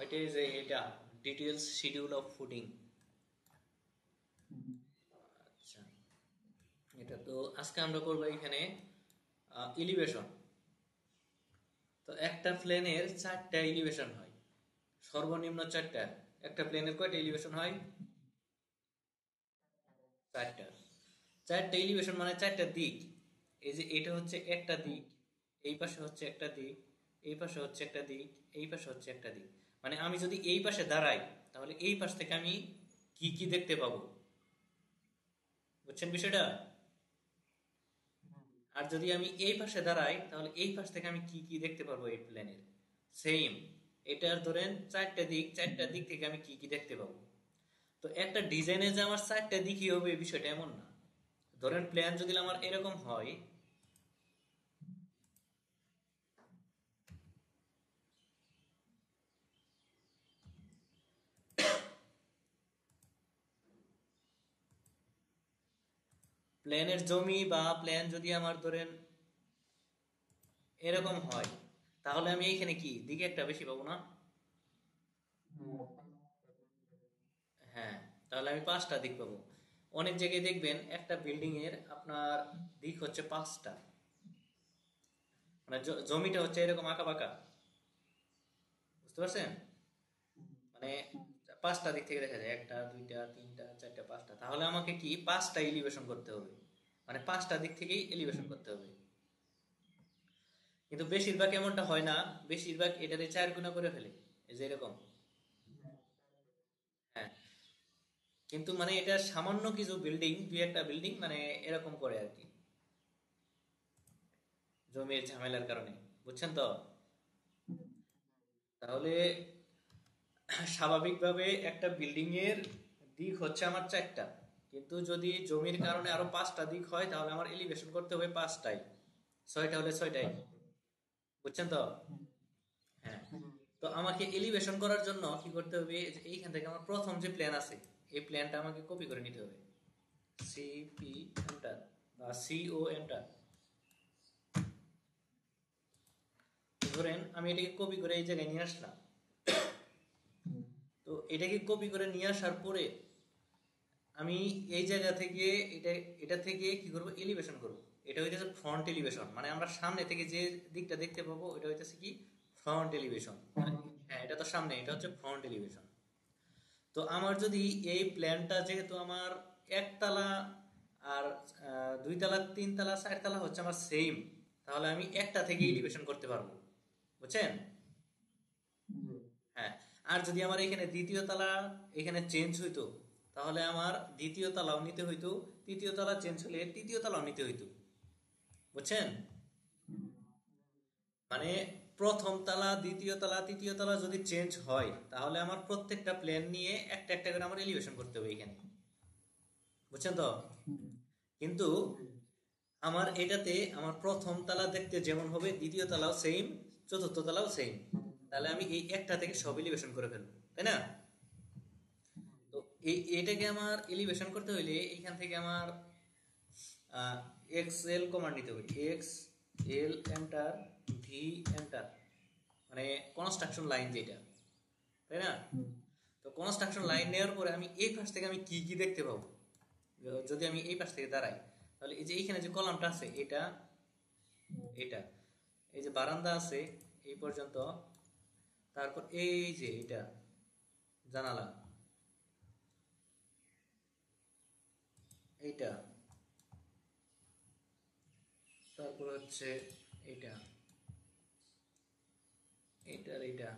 এটা যে এটা ডিটেইলস শিডিউল অফ ফুডিং। আচ্ছা, এটা তো আজকে আমরা করবো এখানে এলিভেশন। তো একটা প্লেনের 4টা এলিভেশন হয়, সর্বনিম্ন 4টা। একটা প্লেনের কয়টা এলিভেশন হয়? 4টা। 4টা এলিভেশন মানে 4টা দিক। এই যে এটা হচ্ছে একটা দিক, এই পাশে হচ্ছে একটা দিক, এই পাশে হচ্ছে একটা দিক, এই পাশে হচ্ছে একটা দিক। মানে আমি যদি এই পাশে দাঁড়াই তাহলে এই পাশ থেকে আমি কি কি দেখতে পাবো, বুঝছেন বিষয়টা? আর যদি আমি এই পাশে দাঁড়াই তাহলে এই পাশ থেকে আমি কি কি দেখতে পারবো এই প্লেনের। সেম, এটার ধরেন 4টা দিক, 4টা দিক থেকে আমি কি কি দেখতে পাবো। তো একটা ডিজাইনে যে আমার 4টা দিকই হবে এই বিষয়টা এমন না। ধরেন প্ল্যান যদি আমার এরকম হয়, প্ল্যানের জমি বা প্ল্যান যদি আমার ধরেন এরকম হয়, তাহলে আমি এইখানে কি দিকে একটা বেশি পাবো না? হ্যাঁ, তাহলে আমি 5টা দিক পাবো। অনেক জায়গায় দেখবেন একটা বিল্ডিং এর আপনার দিক হচ্ছে 5টা, মানে জমিটা হচ্ছে এরকম আঁকা বাঁকা, বুঝতে পারছেন? মানে 5টা দিক থেকে দেখা যায়, একটা দুইটা তিনটা চারটা পাঁচটা, তাহলে আমাকে কি 5টা এলিভেশন করতে হবে, মানে 5টা দিক থেকেই এলিভেশন করতে হবে। কিন্তু বেশিরভাগ এমনটা হয় না, বেশিরভাগ এটাতে 4 গুণা করে ফেলে, এই যে এরকম। হ্যাঁ, কিন্তু মানে এটা সামান্য কিছু বিল্ডিং, দুই একটা বিল্ডিং মানে এরকম করে আর কি, জমির ঝামেলার কারণে, বুঝছেন তো? তাহলে স্বাভাবিকভাবে একটা বিল্ডিং এর দিক হচ্ছে আমার 4টা, কিন্তু যদি জমির কারণে আরো 5টা দিক হয় তাহলে আমার এলিভেশন করতে হবে 5টাই, 6টা হলে 6টাই, বুঝছেন তো? হ্যাঁ। তো আমাকে এলিভেশন করার জন্য কি করতে হবে, এই যে এইখান থেকে আমার প্রথম যে প্ল্যান আছে এই প্ল্যানটা আমাকে কপি করে নিতে হবে। সিপি এন্টার বা সিও এন্টার। ধরেন আমি এটাকে কপি করে এই জায়গায় নিয়ে আসলাম। তো এটাকে কপি করে নিয়ে আসার পরে আমি এই জায়গা থেকে এটা এটা থেকে কি করব, এলিভেশন করব। এটা হইতেছে ফ্রন্ট এলিভেশন, মানে আমরা সামনে থেকে যে দিকটা দেখতে পাবো এটা হইতেছে কি, ফ্রন্ট এলিভেশন। হ্যাঁ, এটা তো সামনে, এটা হচ্ছে ফ্রন্ট এলিভেশন। তো আমার যদি এই প্ল্যানটা যেহেতু আমার একতলা আর 2 তলা 3 তলা 4 তলা হচ্ছে আমার সেম, তাহলে আমি একটা থেকে এলিভেশন করতে পারবো, বুঝছেন? হ্যাঁ। আর যদি আমার এখানে দ্বিতীয় তলা এখানে চেঞ্জ হইতো, তাহলে আমার দ্বিতীয় তলাও নিতে হইতো, তৃতীয় তলা চেঞ্জ হলে তৃতীয় তলাও নিতে হইতো, বুঝছেন? মানে প্রথম তলা দ্বিতীয় তলা তৃতীয় তলা যদি চেঞ্জ হয় তাহলে আমার প্রত্যেকটা প্লেন নিয়ে একটা একটা করে আমার এলিভেশন করতে হবে এখানে, বুঝছেন তো? কিন্তু আমার এটাতে আমার প্রথম তলা দেখতে যেমন হবে দ্বিতীয় তলাও সেম, চতুর্থ তলাও সেম, তাহলে আমি এই একটা থেকে সব এলিভেশন করে ফেলবো, তাই না? তো এটাকে আমার এলিভেশন করতে হইলে এইখান থেকে আমার এক্স এল কমান্ড নিতে হবে, x L enter, V enter, মানে কনস্ট্রাকশন লাইন যেটা, তাই না? তো কনস্ট্রাকশন লাইন নেওয়ার পরে আমি এই পাশ থেকে আমি কি কি দেখতে পাবো, যদি আমি এই পাশ থেকে দাঁড়াই তাহলে এই যে এইখানে যে কলামটা আছে এটা, এটা এই যে বারান্দা আছে এই পর্যন্ত, তারপর এই যে এটা জানালা, এইটা, তারপর হচ্ছে এইটা, এইটার এইটা,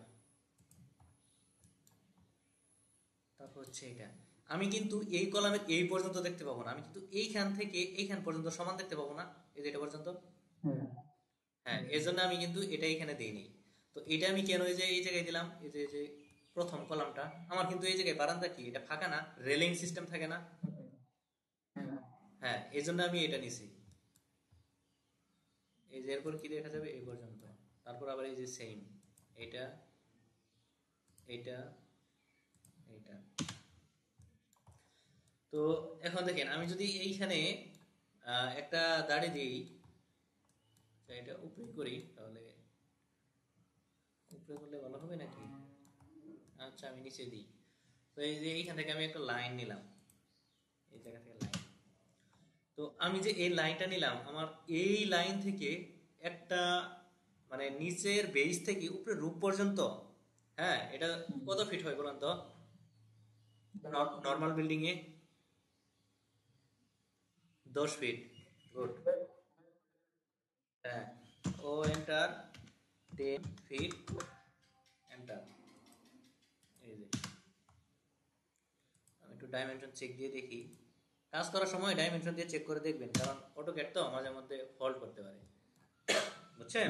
তারপর হচ্ছে এটা। আমি কিন্তু এই কলামের এই পর্যন্ত দেখতে পাবো না, আমি কিন্তু এইখান থেকে এইখান পর্যন্ত সমান দেখতে পাবো না, এই যে এটা পর্যন্ত। হ্যাঁ, এর জন্য আমি কিন্তু এটা এখানে দিইনি। তো এটা আমি কেন এই যে এই জায়গায় দিলাম, এই যে প্রথম কলামটা, আমার কিন্তু এই জায়গায় বারান্দা কি এটা ফাঁকা না, রেলিং সিস্টেম থাকে না। হ্যাঁ, এই জন্য আমি এটা নিছি। এই যে এরপর কি দেখা যাবে এই পর্যন্ত, তারপর আবার এই যে সেম, এটা, এইটা, এইটা। তো এখন দেখেন আমি যদি এইখানে একটা দাড়ি দিই, এটা উপরে করি, তাহলে উপরে করলে ভালো হবে নাকি? আচ্ছা আমি নিচে দিই। তো এই যে এইখান থেকে আমি একটা লাইন নিলাম, এই জায়গা থেকে লাইন। তো আমি যে এই লাইনটা নিলাম, আমার এই লাইন থেকে একটা মানে নিচের বেস থেকে উপরে রূপ পর্যন্ত, হ্যাঁ এটা কত ফিট হয় বলুন তো নর্মাল বিল্ডিং এ? 10 ফিট। গুড। হ্যাঁ, ও এন্টার 10 ফিট, এন্টার। এই যে আমি একটু ডাইমেনশন চেক দিয়ে দেখি। কাজ করার সময় ডাইমেনশন দিয়ে চেক করে দেখবেন, কারণ অটোক্যাড তো মাঝে মধ্যে ফল্ট করতে পারে, বুঝছেন?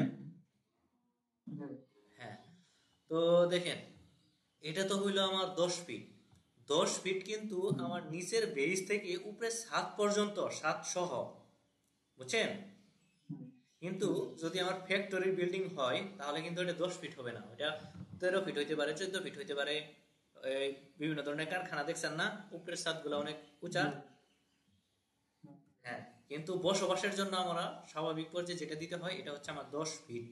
হ্যাঁ, তো দেখেন এটা তো হইলো আমার 10 ফিট। 10 ফিট কিন্তু আমার নিচের বেস থেকে উপরে ছাদ পর্যন্ত, ছাদ সহ, বুঝছেন? কিন্তু যদি আমার ফ্যাক্টরি বিল্ডিং হয় তাহলে কিন্তু এটা 10 ফিট হবে না, এটা 13 ফিট হইতে পারে, 14 ফিট হইতে পারে। এই বিভিন্ন ধরনের কারখানা দেখছেন না, উপরের ছাদ গুলো অনেক উঁচা। হ্যাঁ, কিন্তু বসবাসের জন্য আমরা স্বাভাবিক পর্যায়ে যেটা দিতে হয় এটা হচ্ছে আমার 10 ফিট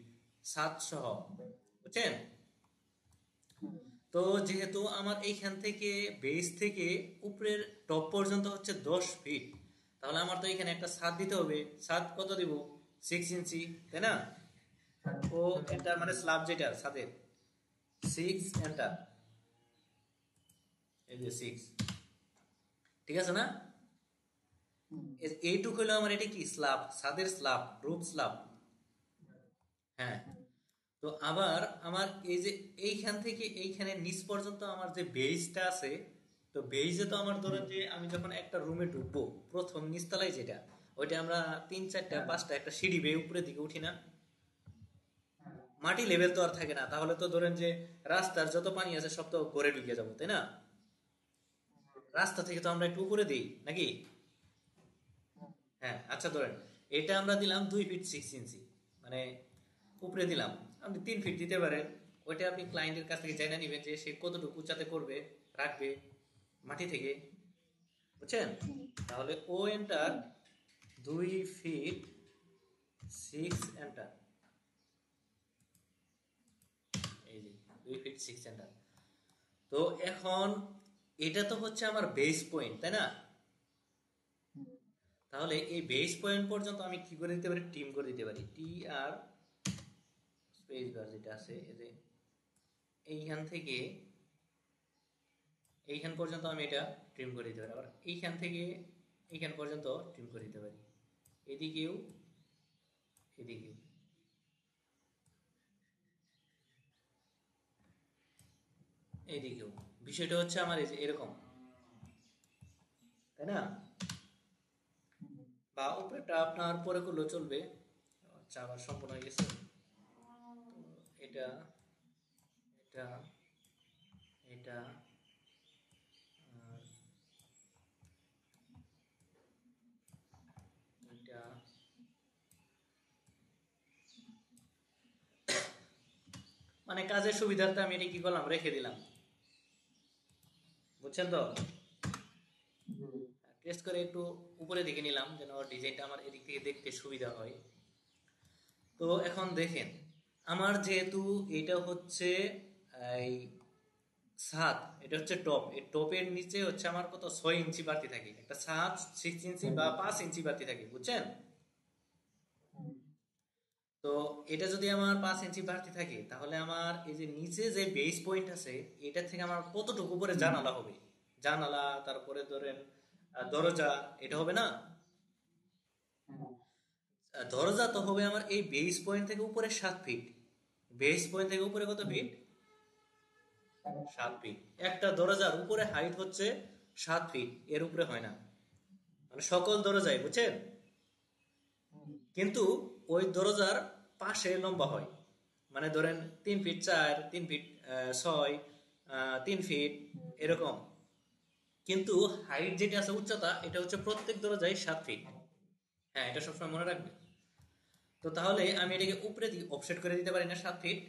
ছাদ সহ, বুঝছেন? তো যেহেতু আমার এইখান থেকে বেস থেকে উপরের টপ পর্যন্ত হচ্ছে 10 ফিট, তাহলে আমার তো এখানে একটা ছাদ দিতে হবে। ছাদ কত দিব? 6 ইঞ্চি, তাই না? ও এন্টার মানে স্ল্যাব যেটা ছাদের, 6 এন্টার। এই যে 6, ঠিক আছে না? এইটুক হলো আমার, এটা কি স্ল্যাব, ছাদের স্ল্যাব, রূপ স্ল্যাব। হ্যাঁ, তো আবার আমার এই যে এইখান থেকে এইখানে নিচ পর্যন্ত আমার যে বেইসটা আছে, তো বেইসে তো আমার ধরেন যে আমি যখন একটা রুমে ঢুকবো, প্রথম নিচতলায় যেটা, ওইটা আমরা 3 4 5টা একটা সিঁড়ি বেয়ে উপরের দিকে উঠি না? মাটি লেভেল তো আর থাকে না, তাহলে তো ধরেন যে রাস্তার যত পানি আছে সব তো ঘরে ঢুকে যাবো, তাই না? রাস্তা থেকে তো আমরা একটু উপরে দিই নাকি? হ্যাঁ, আচ্ছা ধরেন এটা আমরা দিলাম 2 ফিট 6 ইঞ্চি, মানে উপরে দিলাম। আপনি 3 ফিট দিতে পারেন, ওইটা আপনি ক্লায়েন্টের কাছ থেকে জেনে নিবেন যে সে কতটুকু উচ্চতাতে করবে, রাখবে মাটি থেকে, বুঝছেন? তাহলে ও এন্টার 2 ফিট 6 এন্টার। এই যে 2 ফিট 6 এন্টার। তো এখন এটা তো হচ্ছে আমার বেস পয়েন্ট, তাই না? তাহলে এই বেস পয়েন্ট পর্যন্ত আমি কি করে দিতে পারি? টিম করে দিতে পারি, টি আর স্পেস বার যেটা আছে, এই যে এইখান থেকে এইখান পর্যন্ত আমি এটা ট্রিম করে দিতে পারি, আবার এইখান থেকে এইখান পর্যন্ত ট্রিম করে দিতে পারি, এদিকেও এদিকেও। এইদিকেও। বিষয়টা হচ্ছে আমার এই যে এরকম, তাই না? বা উপরেটা আপনার পরে করলেও চলবে। আচ্ছা, আবার সম্পূর্ণ হয়ে গেছে। এটা এটা এটা আর এটা, মানে কাজের সুবিধার্থে আমি এটা কি করলাম, রেখে দিলাম, বুঝছেন তো? টেস্ট করে একটু উপরে দিকে নিলাম যেন ডিজাইনটা আমার এদিক থেকে দেখতে সুবিধা হয়। তো এখন দেখেন, আমার যেহেতু এটা হচ্ছে এই ছাদ, এটা হচ্ছে টপ, এই টপের নিচে হচ্ছে আমার কত 6 ইঞ্চি বাড়তি থাকে, একটা ছাদ 6 ইঞ্চি বা 5 ইঞ্চি বাড়তি থাকে, বুঝছেন? তো এটা যদি আমার 5 ইঞ্চি বাড়তি থাকে তাহলে আমার এই যে নিচে যে বেস পয়েন্ট আছে, এটা থেকে আমার কতটুকু উপরে জানালা হবে? জানালা, তারপরে ধরেন দরজা, এটা হবে না? দরজা তো হবে আমার এই বেস পয়েন্ট থেকে উপরে 7 ফিট। বেস পয়েন্ট থেকে উপরে কত ফিট? 7 ফিট। একটা দরজার উপরে হাইট হচ্ছে 7 ফিট, এর উপরে হয় না, মানে সকল দরজায়, বুঝছেন? কিন্তু ওই দরজার পাশে লম্বা হয়, মানে ধরেন 3 ফিট 4, 3 ফিট 6, 3 ফিট, এরকম। কিন্তু হাইট যেটা আছে, উচ্চতা, এটা হচ্ছে প্রত্যেক দরজায় 7 ফিট। হ্যাঁ, এটা সবসময় মনে রাখবে। তো তাহলে আমি এটাকে উপরে দিকে অফসেট করে দিতে পারি না 7 ফিট?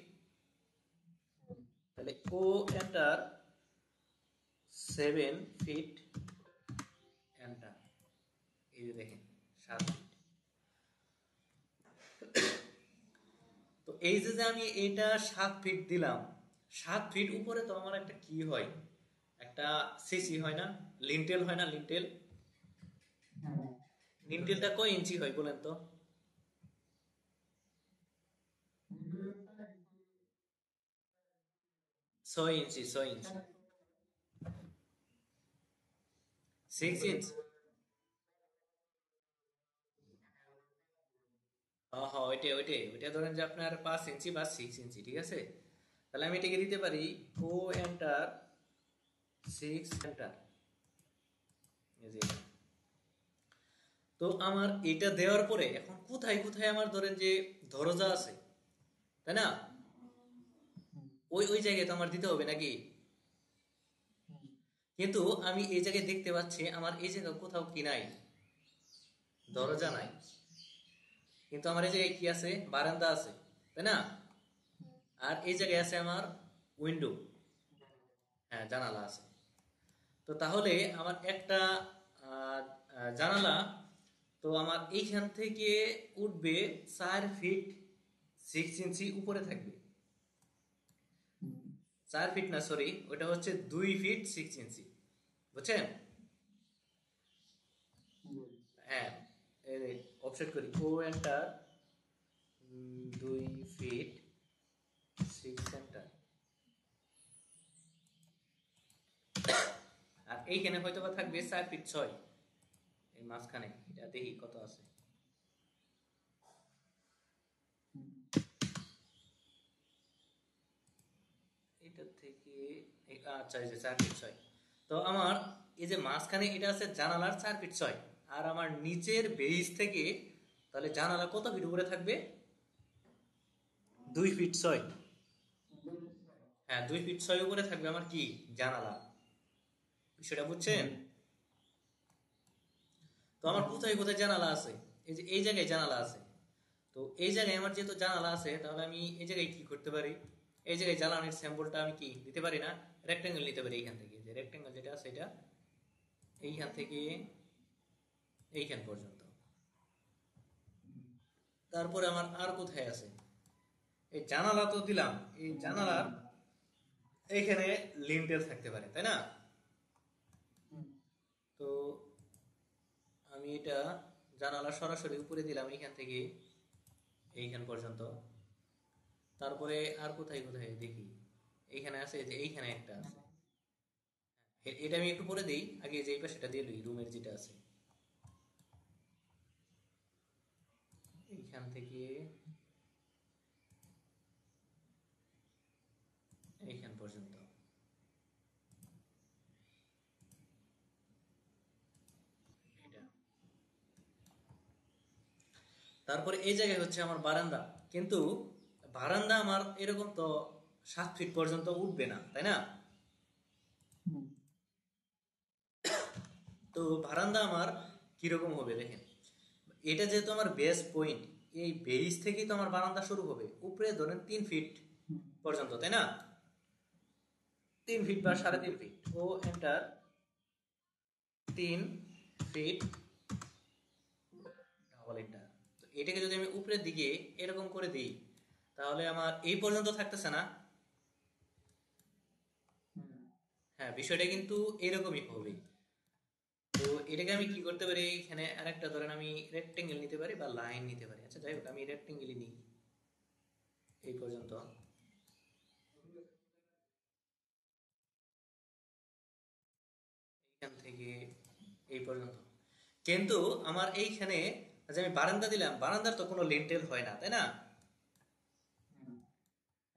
তাহলে ও এন্টার 7 ফিট এন্টার। এই যে দেখেন 7 ফিট। তো এই যে যে আমি এটা 7 ফিট দিলাম, 7 ফিট উপরে তো আমার একটা কি হয়, একটা সিসি হয় না, লিন্টেল হয় না, লিন্টেল। লিন্টেলটা কয় ইঞ্চি হয় বলেন তো? 6 ইঞ্চি, 6 ইঞ্চি, 6 ইঞ্চ। হ্যাঁ হ্যাঁ, ওইটাই ওইটাই ওইটা ধরেন যে আপনার 5 ইঞ্চি বা 6 ইঞ্চি, ঠিক আছে। তাহলে আমি এটাকে দিতে পারি ও এন্টার 6 এন্টার। তো আমার এটা দেওয়ার পরে এখন কোথায় কোথায় আমার ধরেন যে দরজা আছে, তাই না? ওই ওই জায়গায় তো আমার দিতে হবে নাকি? কিন্তু আমি এই জায়গায় দেখতে পাচ্ছি আমার এই জায়গায় কোথাও কি নাই, দরজা নাই। কিন্তু আমার এই জায়গায় কি আছে, বারান্দা আছে, তাই না? আর এই জায়গায় আছে আমার উইন্ডো, হ্যাঁ জানালা আছে। তো তাহলে আমার একটা আহ, জানালা, তো আমার এইখান থেকে উঠবে 4 ফিট 6 ইঞ্চি উপরে থাকবে। 4 ফিট না, সরি, ওটা হচ্ছে 2 ফিট 6 ইঞ্চি, বুঝছেন? হ্যাঁ, অফসেট করি ও এন্টার 2 ফিট 6 সেন্টার। আর এইখানে হয়তো বা থাকবে 4 ফিট 6, এই মাঝখানে এটা দেখি কত আছে। এটা থেকে আচ্ছা, এই যে 4 ফিট 6। তো আমার এই যে মাঝখানে এটা আছে জানালার 4 ফিট 6, আর আমার নিচের বেস থেকে তাহলে জানালা কত ফিট উপরে থাকবে? 2 ফিট 6। হ্যাঁ, 2 ফিট 6 উপরে থাকবে আমার কি, জানালা। বিষয়টা বুঝছেন? তো আমার কোথায় কোথায় জানালা আছে, এই যে এই জায়গায় জানালা আছে। তো এই জায়গায় আমার যেহেতু জানালা আছে, তাহলে আমি এই জায়গায় কি করতে পারি, এই জায়গায় জ্বালানির স্যাম্পলটা আমি কি দিতে পারি না, রেক্টেঙ্গেল নিতে পারি। এইখান থেকে যে রেক্টেঙ্গেল যেটা আছে এটা এইখান থেকে এইখান পর্যন্ত। তারপরে আমার আর কোথায় আছে, এই জানালা তো দিলাম, এই জানালার এইখানে লিন্টেল থাকতে পারে, তাই না? তো আমি এটা জানালা সরাসরি উপরে দিলাম এইখান থেকে এইখান পর্যন্ত। তারপরে আর কোথায় কোথায় দেখি, এইখানে আছে, যে এইখানে একটা আছে। এটা আমি একটু পরে দিই, আগে যে এই পাশেটা দিয়ে লই, রুমের যেটা আছে এইখান থেকে এইখান পর্যন্ত। এটা তারপরে এই জায়গায় হচ্ছে আমার বারান্দা, কিন্তু বারান্দা আমার এরকম তো 7 ফিট পর্যন্ত উঠবে না, তাই না? তো বারান্দা আমার কিরকম হবে দেখেন, এটা যেহেতু আমার বেস পয়েন্ট, এই বেস থেকেই তো আমার বারান্দা শুরু হবে, উপরে ধরেন 3 ফিট পর্যন্ত, তাই না? 3 ফিট বা 3.5 ফিট, ও এন্টার 3 ফিট ডাবল এন্টার। তো এটাকে যদি আমি উপরের দিকে এরকম করে দিই, তাহলে আমার এই পর্যন্ত থাকতেছে না। হ্যাঁ, বিষয়টা কিন্তু এরকমই হবে। তো এটাকে আমি কি করতে পারি, এখানে আরেকটা ধরেন আমি রেক্টেঙ্গেল নিতে পারি বা লাইন নিতে পারি। আচ্ছা যাই হোক, আমি রেক্টেঙ্গেলই নিই এই পর্যন্ত। এখান থেকে এই পর্যন্ত। কিন্তু আমার এইখানে যে আমি বারান্দা দিলাম, বারান্দার তো কোনো লিন্টেল হয় না, তাই না?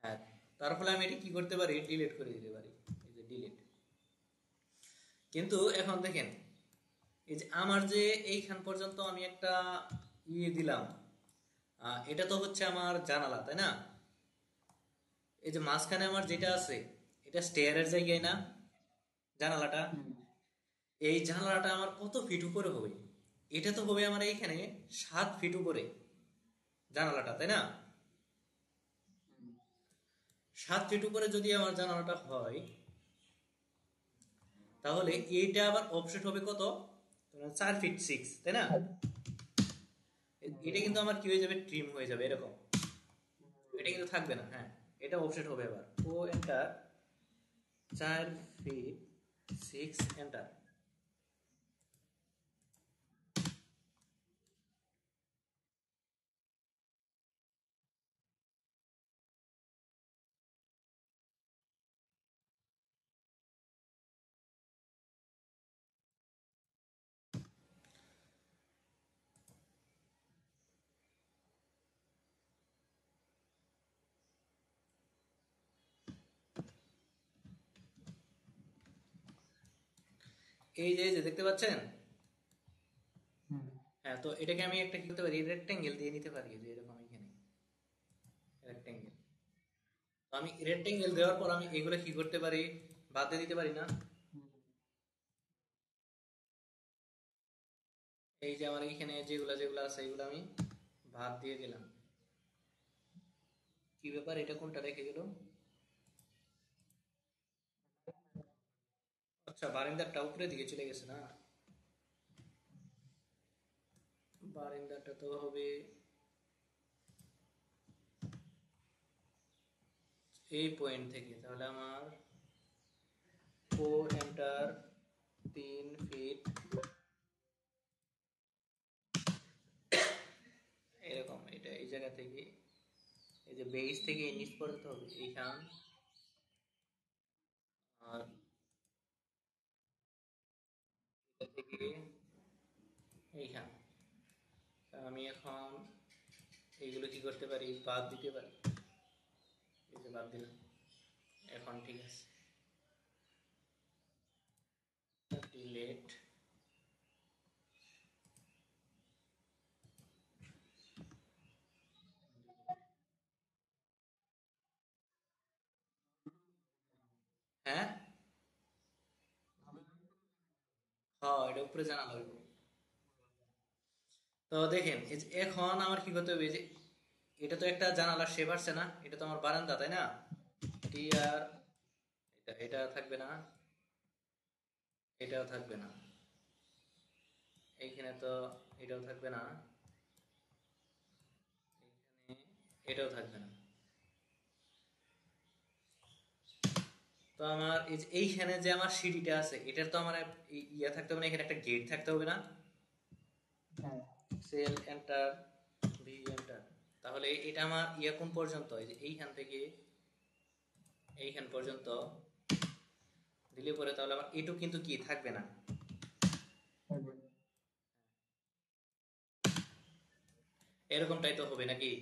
হ্যাঁ, তার ফলে আমি এটি কি করতে পারি, ডিলিট করে দিতে পারি, এই যে ডিলিট। কিন্তু এখন দেখেন, এই যে আমার যে এইখান পর্যন্ত আমি একটা ইয়ে দিলাম, এটা তো হচ্ছে আমার জানালা, তাই না? এই যে মাঝখানে আমার যেটা আছে, এটা স্টেয়ারের জায়গায় না, জানালাটা। এই জানালাটা আমার কত ফিট উপরে হবে? এটা তো হবে আমার এইখানে 7 ফিট উপরে জানালাটা, তাই না? 7 ফিট উপরে যদি আমার জানালাটা হয়, তাহলে এইটা আবার অফসেট হবে কত, 4 ফিট 6, তাই না? এটা কিন্তু আমার কি হয়ে যাবে, ট্রিম হয়ে যাবে এরকম। এটা কিন্তু থাকবে না, হ্যাঁ, এটা অফসেট হবে আবার। ও এন্টার 4 ফিট 6 এন্টার। এই যে দেখতে পাচ্ছেন? হ্যাঁ, তো এটাকে আমি একটা কি করতে পারি, রেক্টেঙ্গেল দিয়ে নিতে পারি, যে এরকম এখানে রেক্টেঙ্গেল। তো আমি রেক্টেঙ্গেল দেওয়ার পর আমি এগুলো কি করতে পারি, বাদ দিয়ে দিতে পারি না? এই যে আমার এইখানে যেগুলা যেগুলা আছে এগুলো আমি বাদ দিয়ে দিলাম। কি ব্যাপার, এটা কোনটা রেখে গেল? আচ্ছা, বারিন্দারটা উপরের দিকে চলে গেছে না? বারিন্দারটা তো হবে এই পয়েন্ট থেকে, তাহলে আমার ও এন্টার 3 ফিট এরকম, এটা এই জায়গা থেকে, এই যে বেস থেকে এই নিচ পর্যন্ত হবে এইখান, আর এটা থেকে এইখান। তা আমি এখন এইগুলো কি করতে পারি, বাদ দিতে পারি। এই যে বাদ দিলাম, এখন ঠিক আছে। ডিলেট। হ্যাঁ, হ্যাঁ, এটা উপরে জানালা হইব। তো দেখেন, এই যে এখন আমার কি করতে হবে, এই যে এটা তো একটা জানালার শেপ আসছে না, এটা তো আমার বারান্দা, তাই না? এটি আর এটা থাকবে না, এটাও থাকবে না, এইখানে তো এটাও থাকবে না, এখানে এটাও থাকবে না। তো আমার এই যে এইখানে যে আমার সিঁড়িটা আছে, এটার তো আমার ইয়া থাকতে হবে না, এখানে একটা গেট থাকতে হবে না? Cell enter, V enter. তাহলে এটা আমার ইয়া কোন পর্যন্ত, এই যে এইখান থেকে এইখান পর্যন্ত দিলে পরে, তাহলে আমার এটুক কিন্তু কি থাকবে না। এরকমটাই তো হবে নাকি?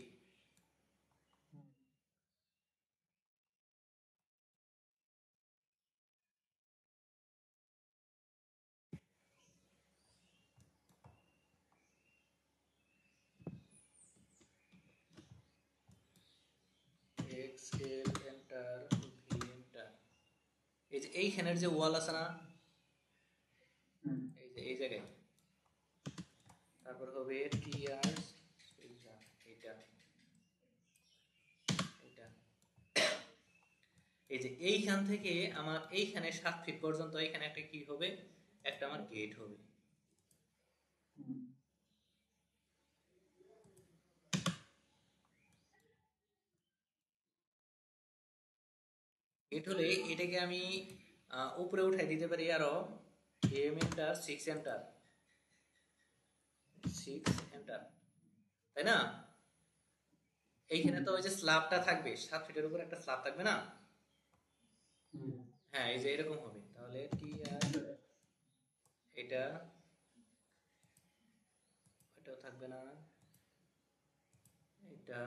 X L enter, V enter. এই যে এইখানের যে ওয়াল আছে না, এই যে এই জায়গায়, তারপর হবে টি আর, এইটা এইটা এইটা, এই যে এইখান থেকে আমার এইখানে 7 ফিট পর্যন্ত এখানে একটা কি হবে, একটা আমার গেট হবে। গেট হলে এটাকে আমি উপরে উঠাই দিতে পারি আরো, এম এন্টার 6 এন্টার, 6 এন্টার, তাই না? এইখানে তো ওই যে স্ল্যাবটা থাকবে, 7 ফিটের উপর একটা স্ল্যাব থাকবে না? হ্যাঁ, এই যে এরকম হবে, তাহলে টি আর, এটা এটাও থাকবে না, এটা এটা।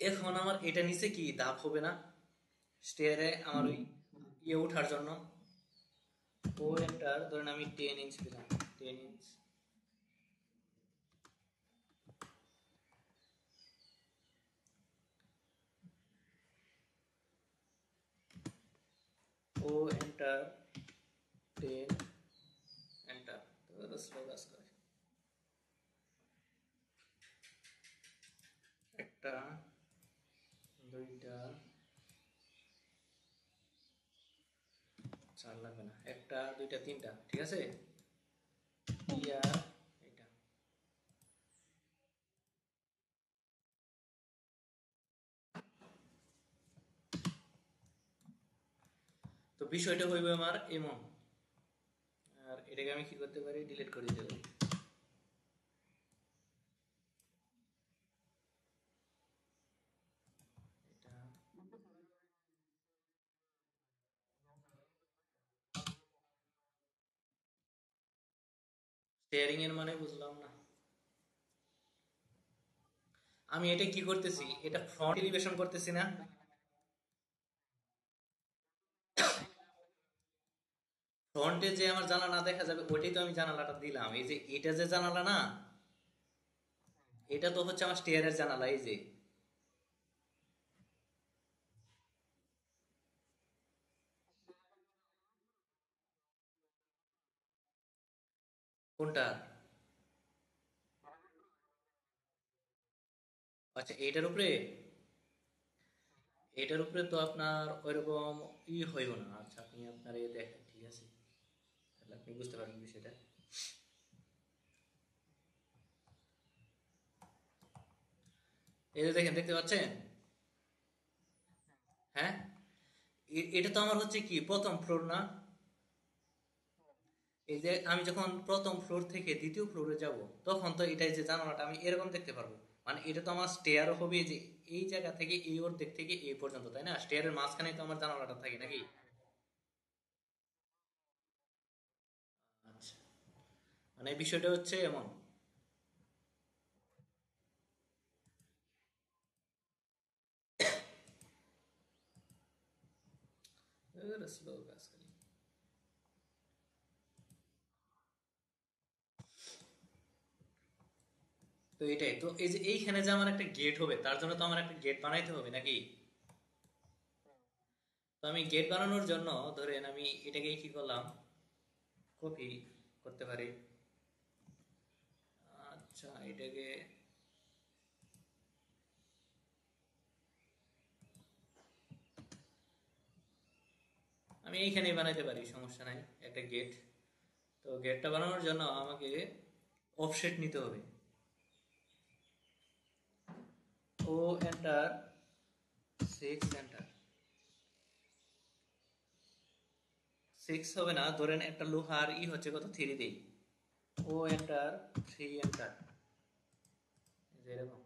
এখন আমার এটা নিচে কি ধাপ হবে না, স্টেয়ারে আমার ওই ইয়ে ওঠার জন্য? ও এন্টার, ধরেন আমি 10 ইঞ্চ দিলাম, 10 ইঞ্চ। ও এন্টার 10 এন্টার। তো স্লো কাজ করে, একটা, দুইটা 4 লাগবে না, একটা দুইটা তিনটা, ঠিক আছে। ইয়ার এটা তো বিষয়টা হইবে আমার এমন, আর এটাকে আমি কি করতে পারি, ডিলিট করে দিতে পারি। স্টিয়ারিং এর মানে বুঝলাম না। আমি এটা কি করতেছি, এটা ফ্রন্ট এলিভেশন করতেছি না। ফ্রন্টে যে আমার জানালা দেখা যাবে ওইটাই তো আমি জানালাটা দিলাম। এই যে এটা যে জানালা না, এটা তো হচ্ছে আমার স্টেয়ারের জানালা। এই যে কোনটা? আচ্ছা, এইটার উপরে। এটার উপরে তো আপনার ওইরকম হইব না। আচ্ছা, আপনি আপনার দেখেন, ঠিক আছে, তাহলে আপনি বুঝতে পারবেন বিষয়টা। এই যে দেখেন, দেখতে পাচ্ছেন? হ্যাঁ, এটা তো আমার হচ্ছে কি প্রথম ফ্লোর না। এই যে আমি যখন প্রথম ফ্লোর থেকে দ্বিতীয় ফ্লোরে যাব, তখন তো এটাই যে জানালাটা আমি এরকম দেখতে পারবো। মানে এটা তো আমার স্টেয়ারও হবে, যে এই জায়গা থেকে এই অর্ধেক থেকে এই পর্যন্ত, তাই না? স্টেয়ারের মাঝখানে তো আমার জানালাটা থাকে নাকি? আচ্ছা, মানে এই বিষয়টা হচ্ছে এমন। স্লো কাজ করি। তো এটাই তো, এই যে এইখানে যে আমার একটা গেট হবে, তার জন্য তো আমার একটা গেট বানাইতে হবে নাকি? তো আমি গেট বানানোর জন্য ধরেন আমি এটাকে কি করলাম, কপি করতে পারি। আচ্ছা, এটাকে আমি এইখানেই বানাইতে পারি, সমস্যা নাই, একটা গেট। তো গেটটা বানানোর জন্য আমাকে অফসেট নিতে হবে। ও এন্টার 6 এন্টার। 6 হবে না, ধরেন একটা লোহার হচ্ছে কত, 3 দেই। ও এন্টার 3 এন্টার, এরকম।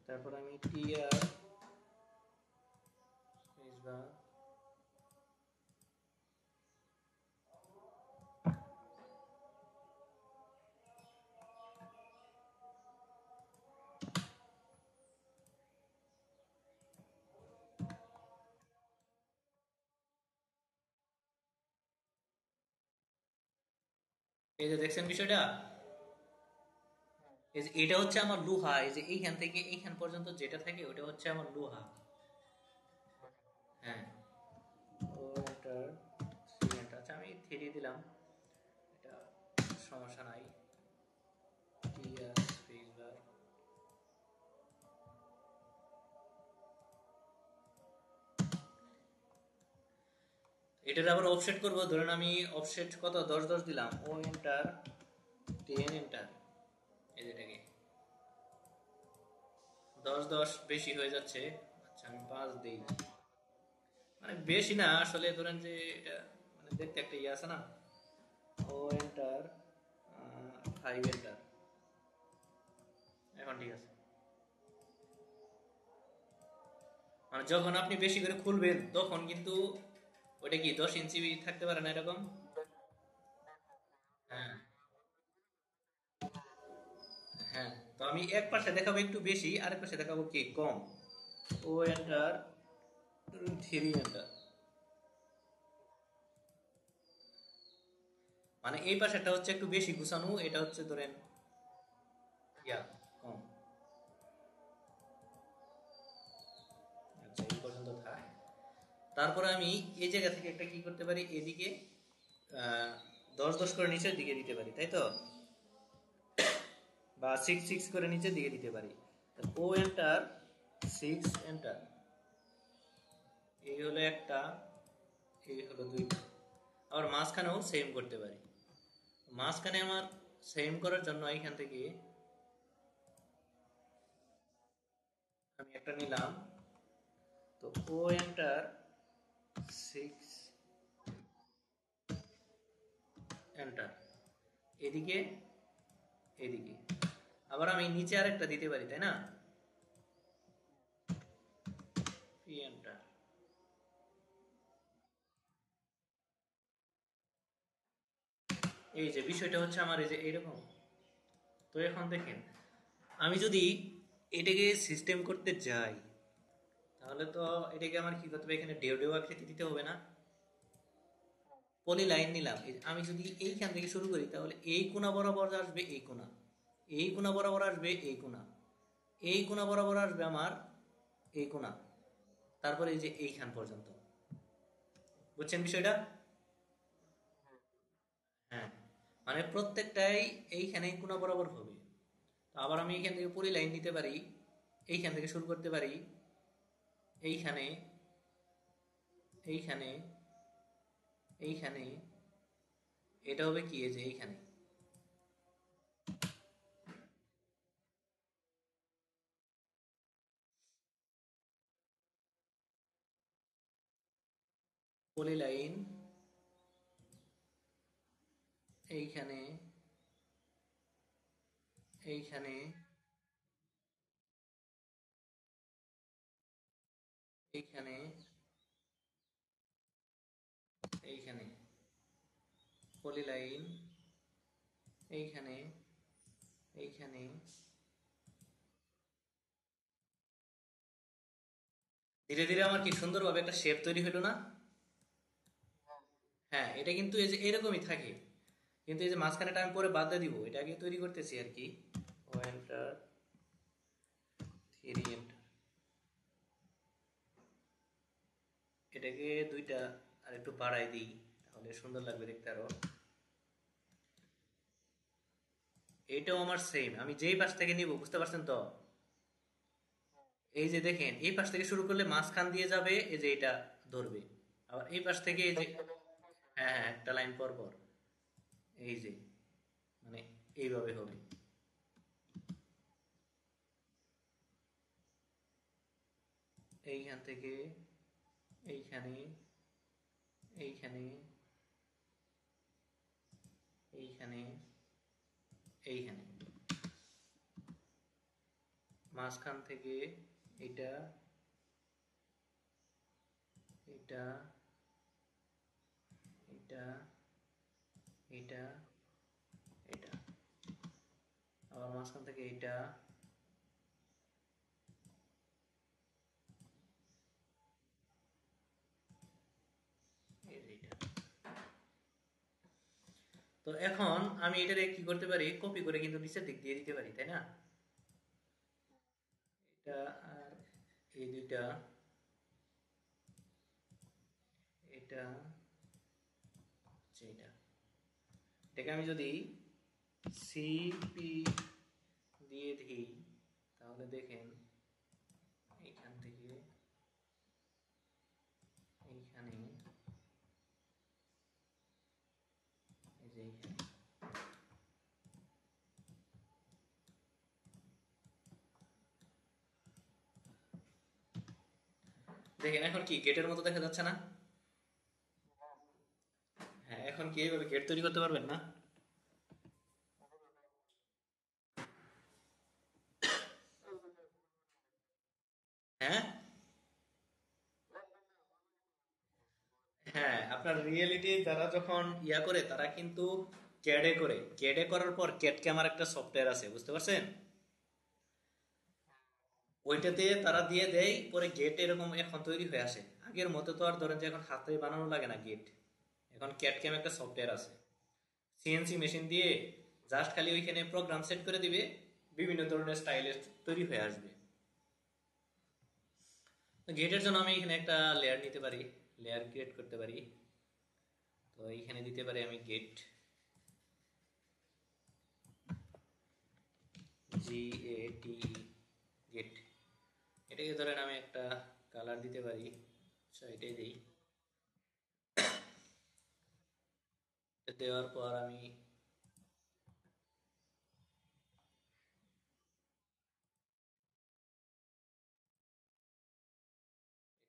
তারপর আমি টি আর স্পেস বার, এই যে দেখছেন বিষয়টা। এই যে এটা হচ্ছে আমার লোহা, এই যে এইখান থেকে এইখান পর্যন্ত যেটা থাকে ওটা হচ্ছে আমার লোহা। হ্যাঁ, ও এন্টার 3 এন্টার। আচ্ছা, আমি 3 দিলাম, এটা সমস্যা নাই। টি আর স্পেস বার। এটার আবার অফসেট করব, ধরেন আমি অফসেট কত, 10 দিলাম। ও এন্টার 10 এন্টার, এই যেটাকে 10 বেশি হয়ে যাচ্ছে। আচ্ছা, আমি 5 দিই। মানে বেশি না আসলে, ধরেন যে এটা মানে দেখতে একটা আছে না। ও এন্টার 5 এন্টার, এখন ঠিক আছে। মানে যখন আপনি বেশি করে খুলবেন তখন কিন্তু ওটা কি 10 ইঞ্চি থাকতে পারে না, এরকম। হ্যাঁ, হ্যাঁ। তো আমি এক পাশে দেখাবো একটু বেশি, আরেক পাশে দেখাবো কি কম। ও এন্টার 3 এন্টার। মানে এই পাশেটা হচ্ছে একটু বেশি গুছানো, এটা হচ্ছে ধরেন ইয়া কম। আচ্ছা, এই পর্যন্ত থাক। তারপরে আমি এই জায়গা থেকে একটা কি করতে পারি, এদিকে 10 করে নিচের দিকে দিতে পারি, তাই তো? বা 6 6 করে নিচে দিয়ে দিতে পারি। ও এন্টার 6 এন্টার, এই হলো একটা, এই হলো দুইটা। আবার মাঝখানেও সেম করতে পারি। মাঝখানে আমার সেম করার জন্য এইখান থেকে আমি একটা নিলাম, তো ও এন্টার 6 এন্টার, এদিকে এদিকে। আবার আমি নিচে আরেকটা দিতে পারি, তাই না? পি এন্টার, এই যে বিষয়টা হচ্ছে আমার এই যে এইরকম। তো এখন দেখেন, আমি যদি এটাকে সিস্টেম করতে যাই, তাহলে তো এটাকে আমার কি করতে হবে, এখানে ডেউ ডেউ আকৃতি দিতে হবে না? পলি লাইন নিলাম, আমি যদি এইখান থেকে শুরু করি, তাহলে এই কোণা বরাবর আসবে এই কোণা, এই কোণা বরাবর আসবে এই কোণা, এই কোণা বরাবর আসবে আমার এই কোণা, তারপরে এই যে এইখান পর্যন্ত। বুঝছেন বিষয়টা? হ্যাঁ, মানে প্রত্যেকটাই এইখানে কোণা বরাবর হবে। তো আবার আমি এইখান থেকে পলি লাইন নিতে পারি, এইখান থেকে শুরু করতে পারি, এইখানে এইখানে এইখানে, এটা হবে কি, এই যে এইখানে। পলি লাইন এইখানে, এইখানে, এইখানে, এইখানে, পলি লাইন এইখানে, এইখানে। ধীরে ধীরে আমার কি সুন্দরভাবে একটা শেপ তৈরি হলো না? হ্যাঁ, এটা কিন্তু এই যে এরকমই থাকে, কিন্তু এই যে মাঝখানেটা আমি পরে বাদ দিয়ে দিব, এটা আগে তৈরি করতেছি আর কি। ও এন্টার, থ্রি এন্টার, এটাকে দুইটা আর একটু বাড়াই দিই, তাহলে সুন্দর লাগবে দেখতে আরো। এইটাও আমার সেম, আমি যেই পাশ থেকে নিব, বুঝতে পারছেন তো? এই যে দেখেন, এই পাশ থেকে শুরু করলে মাঝখান দিয়ে যাবে, এই যে এটা ধরবে। আবার এই পাশ থেকে এই যে, হ্যাঁ হ্যাঁ, একটা লাইন পর পর, এই যে, মানে এইভাবে হবে। এইখান থেকে এইখানে, এইখানে, এইখানে, এইখানে, মাঝখান থেকে এটা, এটা, এটা, এটা, এটা, আবার মাঝখান থেকে এটা, এই যে এটা। তো এখন আমি এটারে কি করতে পারি, কপি করে কিন্তু নিচের দিক দিয়ে দিতে পারি, তাই না? এটা আর এই দুইটা, এটা, এটা, এটাকে আমি যদি সিপি দিয়ে দিই, তাহলে দেখেন এইখান থেকে এইখানে, এই যে এইখানে, দেখেন এখন কি গেটের মতো দেখা যাচ্ছে না? হ্যাঁ, এখন কি এইভাবে গেট তৈরি করতে পারবেন না? হ্যাঁ হ্যাঁ, আপনার রিয়েলিটি যারা যখন ইয়া করে, তারা কিন্তু ক্যাডে করে, ক্যাডে করার পর ক্যাড ক্যামার একটা সফটওয়্যার আছে, বুঝতে পারছেন? ওইটাতে তারা দিয়ে দেয়, পরে গেট এরকম এখন তৈরি হয়ে আসে। আগের মতো তো আর ধরেন যে এখন হাতে বানানো লাগে না গেট, এখন ক্যাড ক্যাম একটা সফটওয়্যার আছে, সিএনসি মেশিন দিয়ে জাস্ট খালি ওইখানে প্রোগ্রাম সেট করে দিবে, বিভিন্ন ধরনের স্টাইলের তৈরি হয়ে আসবে। গেটের জন্য আমি এখানে একটা লেয়ার নিতে পারি, লেয়ার ক্রিয়েট করতে পারি। তো এইখানে দিতে পারি আমি গেট, GATE, গেট। এটাকে ধরেন আমি একটা কালার দিতে পারি, আচ্ছা এটাই দিই। দেওয়ার পর আমি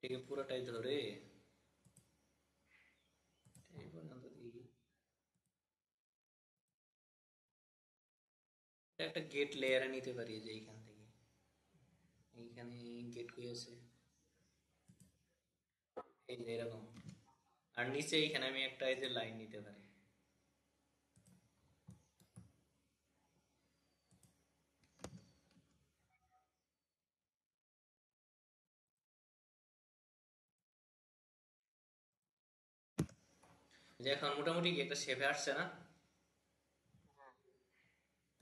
এটাকে পুরোটাই ধরে এই পর্যন্ত দিই। এটা একটা গেট লেয়ারে নিতে পারি, যে এইখান থেকে এইখানে গেট কই আছে, এই যে এরকম। আর নিচে এইখানে আমি একটা এই যে লাইন নিতে পারি। যে এখন মোটামুটি গেটটা শেপে আসছে না?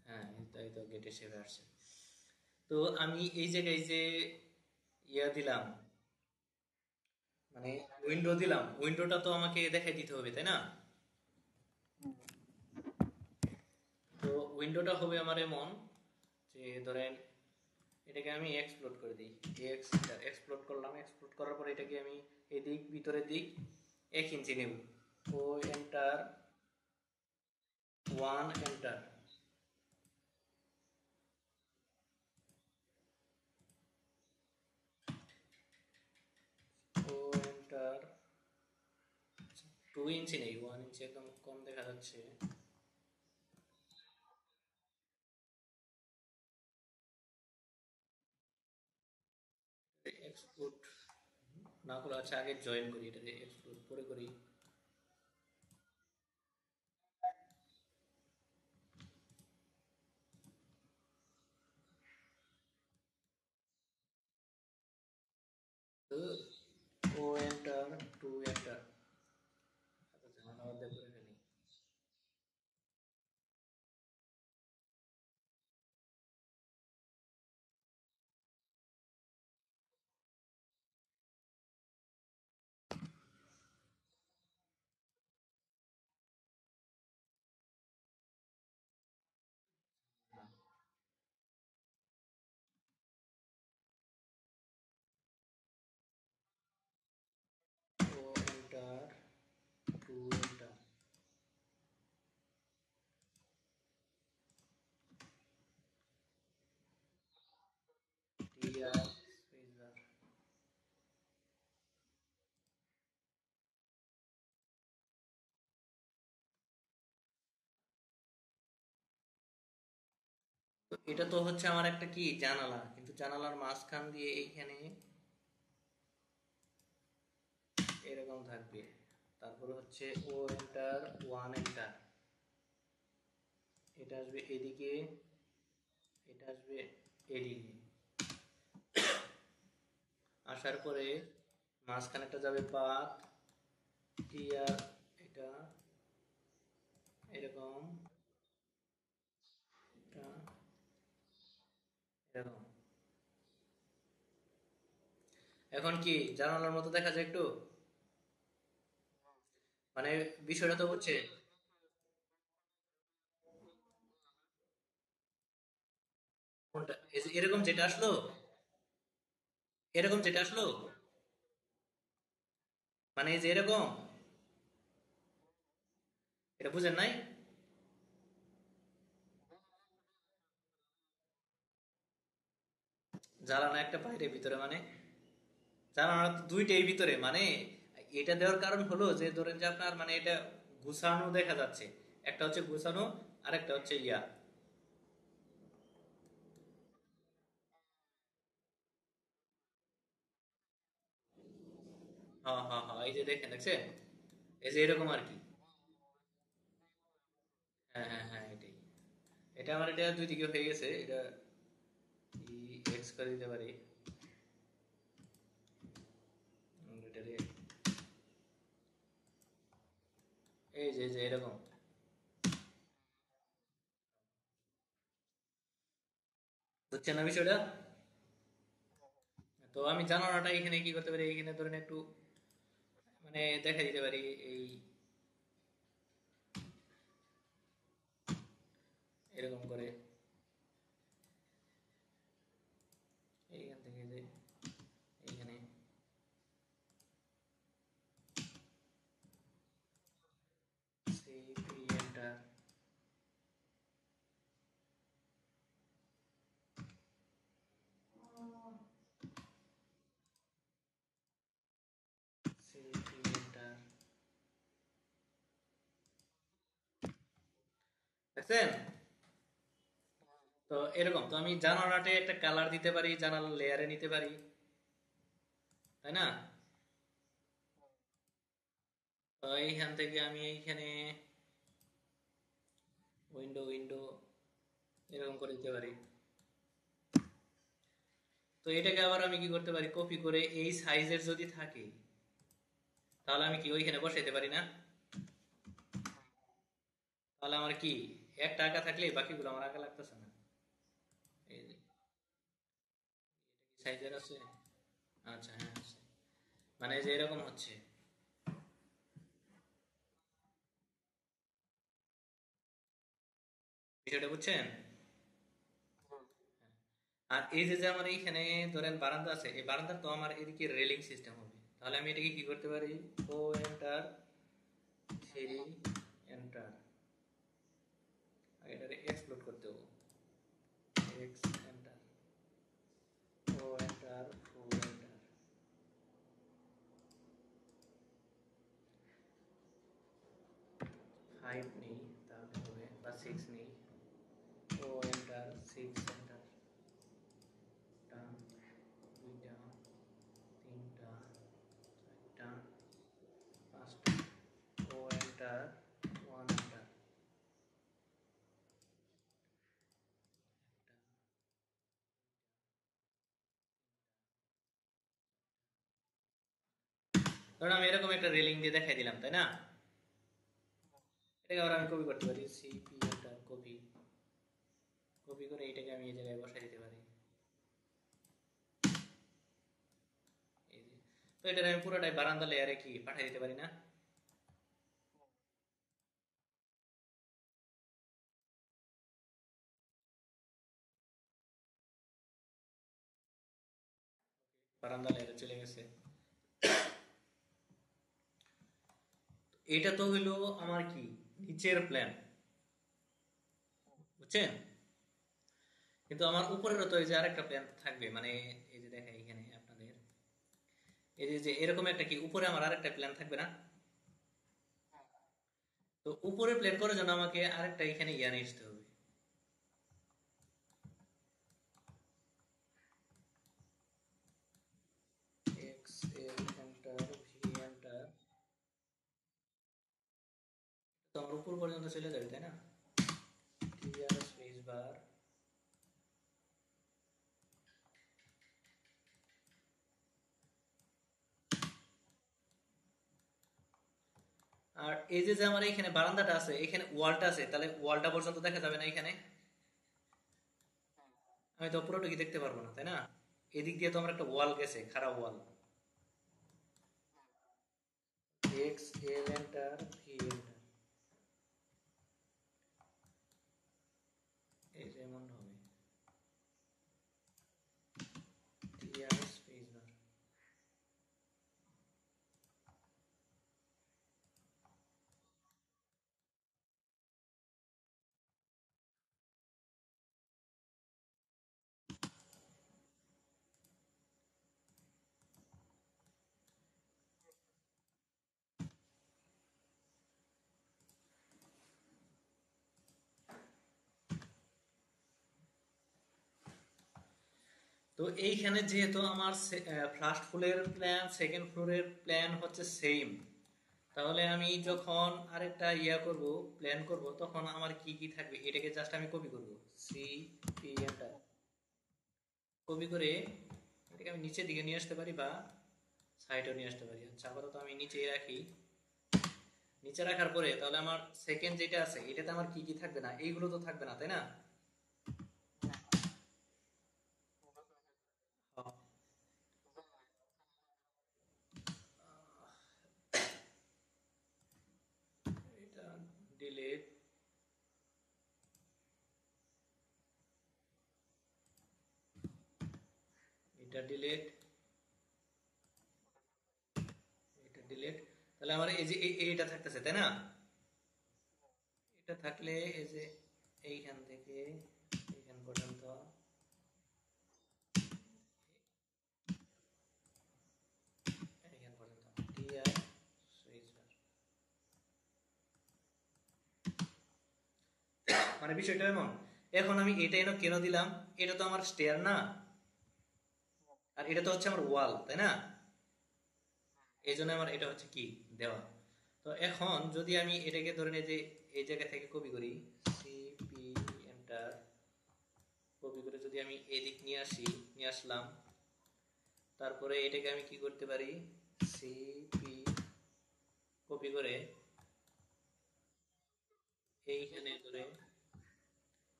হ্যাঁ, তাই তো গেটের শেপে আসছে। তো আমি এই জায়গায় যে ইয়া দিলাম, মানে উইন্ডো দিলাম, উইন্ডোটা তো আমাকে দেখাই দিতে হবে, তাই না? তো উইন্ডোটা হবে আমার এমন যে ধরেন এটাকে আমি এক্সপ্লোড করে দিই, এক্সপ্লোড করলাম, এক্সপ্লোড করার পর এটাকে আমি এদিক ভিতরের দিক 1 ইঞ্চি নেব। ও এন্টার, 1 এন্টার, ও এন্টার, 2 ইঞ্চি নেই, 1 ইঞ্চি একদম কম দেখা যাচ্ছে। এক্সপ্লোড না করে, আচ্ছা আগে জয়েন করি, এটাতে এক্সপ্লোড পরে করি। তো ও এন্টার, 2 এন্টার, ঝামেলা বাদ দিয়ে করে ফেলি। ও এন্টার, 2 এন্টার, টিআর স্পেস। তো এটা তো হচ্ছে আমার একটা কি জানালা, কিন্তু জানালার মাঝখান দিয়ে এইখানে এরকম থাকবে। তারপরে হচ্ছে ও এন্টার, 1 এন্টার, এটা আসবে এদিকে, এটা আসবে এদিকে। আসার পরে মাঝখানেটা যাবে পাথ, টিআর, এটা এরকম, এটা এরকম। এখন কি জানালার মতো দেখা যায় একটু? মানে বিষয়টা তো হচ্ছে কোনটা, এই যে এরকম যেটা আসলো, এরকম যেটা আসলো, মানে এই যে এরকম, এটা বুঝেন নাই? জ্বালানো একটা বাইরে ভিতরে, মানে জ্বালানো তো দুইটাই ভিতরে, মানে এটা দেওয়ার কারণ হলো যে ধরেন যে আপনার মানে এটা গুছানো দেখা যাচ্ছে, একটা হচ্ছে গুছানো আর একটা হচ্ছে ইয়া। হ্যাঁ হ্যাঁ হ্যাঁ, এই যে দেখেন, দেখছেন, এই যে এরকম আর কি। হ্যাঁ হ্যাঁ হ্যাঁ, এটাই। এটা আমার এটা দুই দিকে হয়ে গেছে, এটা এক্স করে দিতে পারি। এটারে এই যে এরকম, বুঝছেন না বিষয়টা? তো আমি জানালাটা এখানে কি করতে পারি, এখানে ধরেন একটু মানে দেখা দিতে পারি, এই এরকম করে। দেখছেন? তো এরকম তো আমি জানালাতে একটা কালার দিতে পারি, জানালা লেয়ারে নিতে পারি, তাই না? তো এইখান থেকে আমি এইখানে উইন্ডো উইন্ডো এরকম করে দিতে পারি। তো এটাকে আবার আমি কি করতে পারি, কপি করে এই সাইজের যদি থাকে তাহলে আমি কি ওইখানে বসাইতে পারি না? তাহলে আমার কি একটা আঁকা থাকলে বাকিগুলো আমার আঁকা লাগতেছে না। এই যে সাইজের আছে। আচ্ছা, হ্যাঁ আছে। মানে যে এরকম হচ্ছে, বিষয়টা বুঝছেন? আর এই যে যে আমার এইখানে ধরেন বারান্দা আছে, এই বারান্দা তো আমার এদিকে রেলিং সিস্টেম হবে, তাহলে আমি এটাকে কি করতে পারি, ও এন্টার, থ্রি এন্টার, এটাকে এক্সপ্লোড করতে হবে, এক্স এন্টার, ও এন্টার, ফোর এন্টার, 5 নেই তাহলে হবে, বা 6 নেই, ও এন্টার, 6 এন্টার, টান, দুইটা, তিনটা, চারটা, পাঁচটা, ও এন্টার, ওয়ান এন্টার, ধরুন আমি এরকম একটা রেলিং দিয়ে দেখাই দিলাম, তাই না? এটাকে আবার আমি কপি করতে পারি, সিপি এন্টার, কপি, কপি করে এটাকে আমি এই জায়গায় বসাই দিতে পারি, এই যে। তো এটা আমি পুরোটাই বারান্দা লেয়ারে কি পাঠিয়ে দিতে পারি না? বারান্দা লেয়ারে চলে গেছে। এটা তো হইলো আমার কি নিচের প্ল্যান, বুঝছেন? কিন্তু আমার উপরেরও তো এই যে আরেকটা প্ল্যান থাকবে, মানে এই যে দেখেন এখানে আপনাদের এই যে যে এরকম একটা কি উপরে আমার আরেকটা প্ল্যান থাকবে না? তো উপরে প্ল্যান করার জন্য আমাকে আরেকটা এখানে ইয়া নিয়ে আসতে হবে, x L enter, V enter, তো আমার উপর পর্যন্ত চলে যাবে, তাই না? টিআর স্পেস বার, আর এই যে যে আমার এখানে বারান্দাটা আছে, এখানে ওয়ালটা আছে, তাহলে ওয়ালটা পর্যন্ত দেখা যাবে না এখানে? আমি তো পুরোটুকু দেখতে পারবো না, তাই না? এদিক দিয়ে তো আমার একটা ওয়াল গেছে, খারাপ ওয়াল, X L enter, V enter, এই যেমন হবে, টিআর স্পেস বার। তো এইখানে যেহেতু আমার ফার্স্ট ফ্লোরের প্ল্যান সেকেন্ড ফ্লোরের প্ল্যান হচ্ছে সেম, তাহলে আমি যখন আরেকটা ইয়া করব, প্ল্যান করব, তখন আমার কি কি থাকবে এটাকে জাস্ট আমি কপি করব, সি পি এন্টার, কপি করে এটাকে আমি নিচের দিকে নিয়ে আসতে পারি বা সাইডেও নিয়ে আসতে পারি। আচ্ছা, আপাতত আমি নিচেই রাখি। নিচে রাখার পরে তাহলে আমার সেকেন্ড যেটা আছে এটাতে আমার কি কি থাকবে না, এইগুলো তো থাকবে না, তাই না? হ্যাঁ। এটা ডিলিট, এটা ডিলিট, এটা ডিলিট, তাহলে আমার এই যে এইটা থাকতেছে, তাই না? এটা থাকলে এই যে এইখান থেকে এইখান পর্যন্ত, এইখান পর্যন্ত টিআর সুইচ বার। মানে বিষয়টা এমন। এখন আমি এটা এনে কেন দিলাম, এটা তো আমার স্টেয়ার না, আর এটা তো হচ্ছে আমার ওয়াল, তাই না? এই জন্য আমার এটা হচ্ছে কি দেওয়া। তো এখন যদি আমি এটাকে ধরে নিই যে এই জায়গা থেকে কপি করি, সিপি এন্টার, কপি করে যদি আমি এদিক নিয়ে আসি, নিয়ে আসলাম, তারপরে এটাকে আমি কি করতে পারি, সিপি কপি করে এইখানে ধরে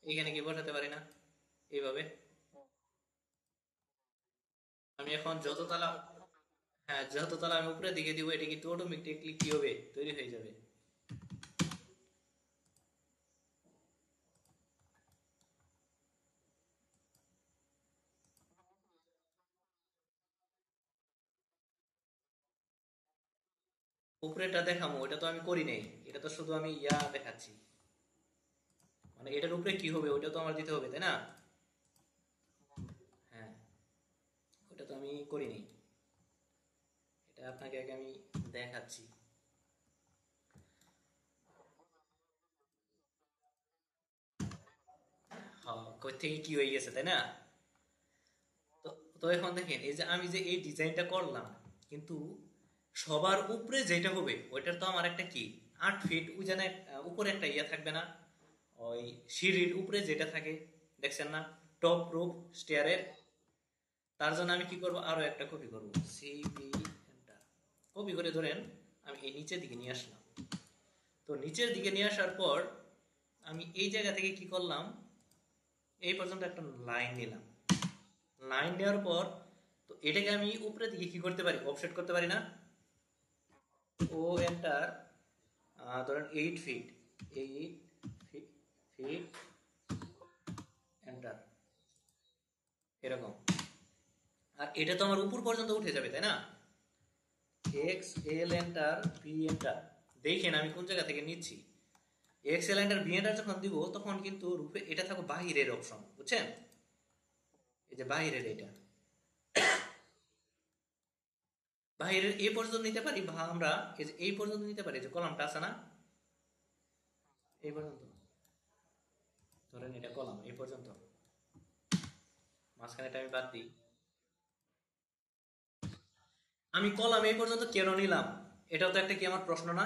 এইখানে কি বসাতে পারি না এইভাবে? আমি এখন যত তালা, হ্যাঁ যত তালা আমি উপরে দিকে দিব, এটা কিন্তু অটোমেটিকলি কি হবে, তৈরি হয়ে যাবে। উপরেটা দেখামো, ওটা তো আমি করি নাই, এটা তো শুধু আমি দেখাচ্ছি। মানে এটার উপরে কি হবে ওটা তো আমার দিতে হবে, তাই না? হ্যাঁ, ওটা তো আমি করিনি, এটা আপনাকে আগে আমি দেখাচ্ছি। হ্যাঁ, কই থেকে কি হয়ে গেছে, তাই না? তো তো এখন দেখেন এই যে আমি যে এই ডিজাইনটা করলাম, কিন্তু সবার উপরে যেটা হবে ওইটার তো আমার একটা কি 8 ফিট ওই জানে উপরে একটা থাকবে না, ওই সিঁড়ির উপরে যেটা থাকে, দেখছেন না, টপ রুফ স্টেয়ারের। তার জন্য আমি কি করব, আরো একটা কপি করব, সিপি এন্টার, কপি করে ধরেন আমি এই নিচের দিকে নিয়ে আসলাম। তো নিচের দিকে নিয়ে আসার পর আমি এই জায়গা থেকে কি করলাম, এই পর্যন্ত একটা লাইন নিলাম। লাইন দেওয়ার পর তো এটাকে আমি উপরে দিকে কি করতে পারি, অফসেট করতে পারি না? ও এন্টার, ধরেন 8 ফিট, 8 ফিট এন্টার, এরকম। আর এটা তো আমার উপর পর্যন্ত উঠে যাবে, তাই না? X L enter B enter, দেখেন আমি কোন জায়গা থেকে নিচ্ছি। X L enter B enter যখন দিব তখন কিন্তু রূপে এটা থাকবে বাহিরের অপশন, বুঝছেন? এই যে বাহিরের এটা, বাহিরের এই পর্যন্ত নিতে পারি, বা আমরা এই যে এই পর্যন্ত নিতে পারি, যে কলামটা আছে না, এই পর্যন্ত, ধরেন এটা কলাম এই পর্যন্ত, মাঝখানেটা আমি বাদ দিই। আমি কলাম এই পর্যন্ত কেন নিলাম, এটাও তো একটা কি আমার প্রশ্ন না?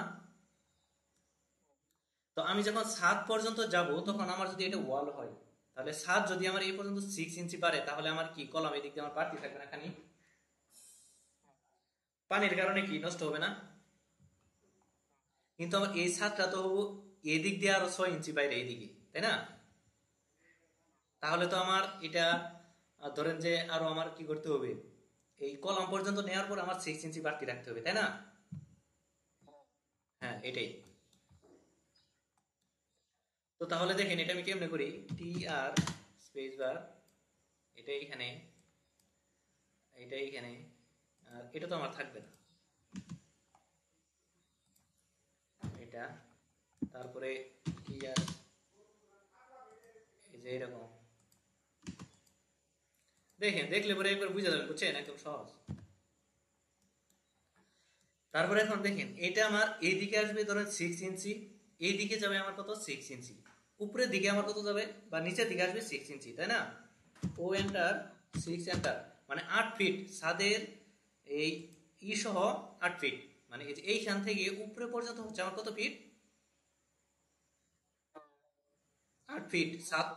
তো আমি যখন ছাদ পর্যন্ত যাব তখন আমার যদি এটা ওয়াল হয়, তাহলে ছাদ যদি আমার এই পর্যন্ত 6 ইঞ্চি পারে, তাহলে আমার কি কলাম এদিক দিয়ে আমার বাড়তি থাকবে না খানি? পানির কারণে কি নষ্ট হবে না? কিন্তু আমার এই ছাদটা তো এদিক দিয়ে আরো 6 ইঞ্চি বাইরে এইদিকে, তাই না? তাহলে তো আমার এটা ধরেন যে আরো আমার কি করতে হবে, এই কলাম পর্যন্ত নেওয়ার পর আমার 6 ইঞ্চি বাড়তি রাখতে হবে, তাই না? হ্যাঁ এটাই। তো তাহলে দেখেন এটা আমি কেমনে করি, টি আর স্পেস বার, এটা এইখানে, এটা এইখানে, আর এটা তো আমার থাকবে না, এটা, তারপরে টি আর, এই যে এরকম, দেখেন দেখলে পরে একবার বুঝে যাবেন, বুঝছেন, একদম সহজ। তারপরে এখন দেখেন এটা আমার এইদিকে আসবে ধরেন 6 ইঞ্চি, এইদিকে যাবে আমার কত 6 ইঞ্চি, উপরের দিকে আমার কত যাবে, বা নিচের দিকে আসবে 6 ইঞ্চি, তাই না? ও এন্টার, 6 এন্টার, মানে 8 ফিট ছাদের এই সহ 8 ফিট, মানে এই যে এইখান থেকে উপরে পর্যন্ত হচ্ছে আমার কত ফিট, 8 ফিট, সাত,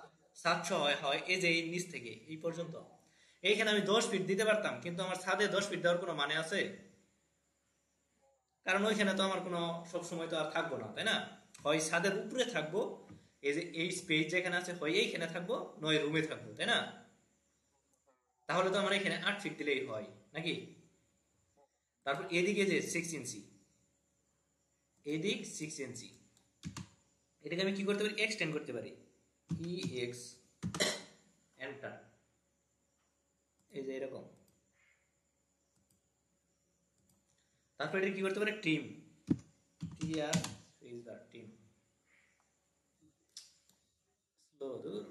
700 হয় হয় এই যে এই নিচ থেকে এই পর্যন্ত। এইখানে আমি 10 ফিট দিতে পারতাম, কিন্তু আমার ছাদে 10 ফিট দেওয়ার কোনো মানে আছে? কারণ ওইখানে তো আমার কোনো সব সময় তো আর থাকবো না, তাই না? হয় ছাদের উপরে থাকবো, এই যে এই স্পেস যেখানে আছে, হয় এইখানে থাকবো, নয় রুমে থাকবো, তাই না? তাহলে তো আমার এখানে 8 ফিট দিলেই হয় নাকি? তারপর এদিকে যে 6 ইঞ্চি, এদিক 6 ইঞ্চি, এটাকে আমি কি করতে পারি, এক্সটেন্ড করতে পারি, ই এক্স এন্টার, এই যে এরকম। তারপর এটা কি করতে পারি, ট্রিম, টি আর স্পেস বার ট্রিম, স্লো দূর,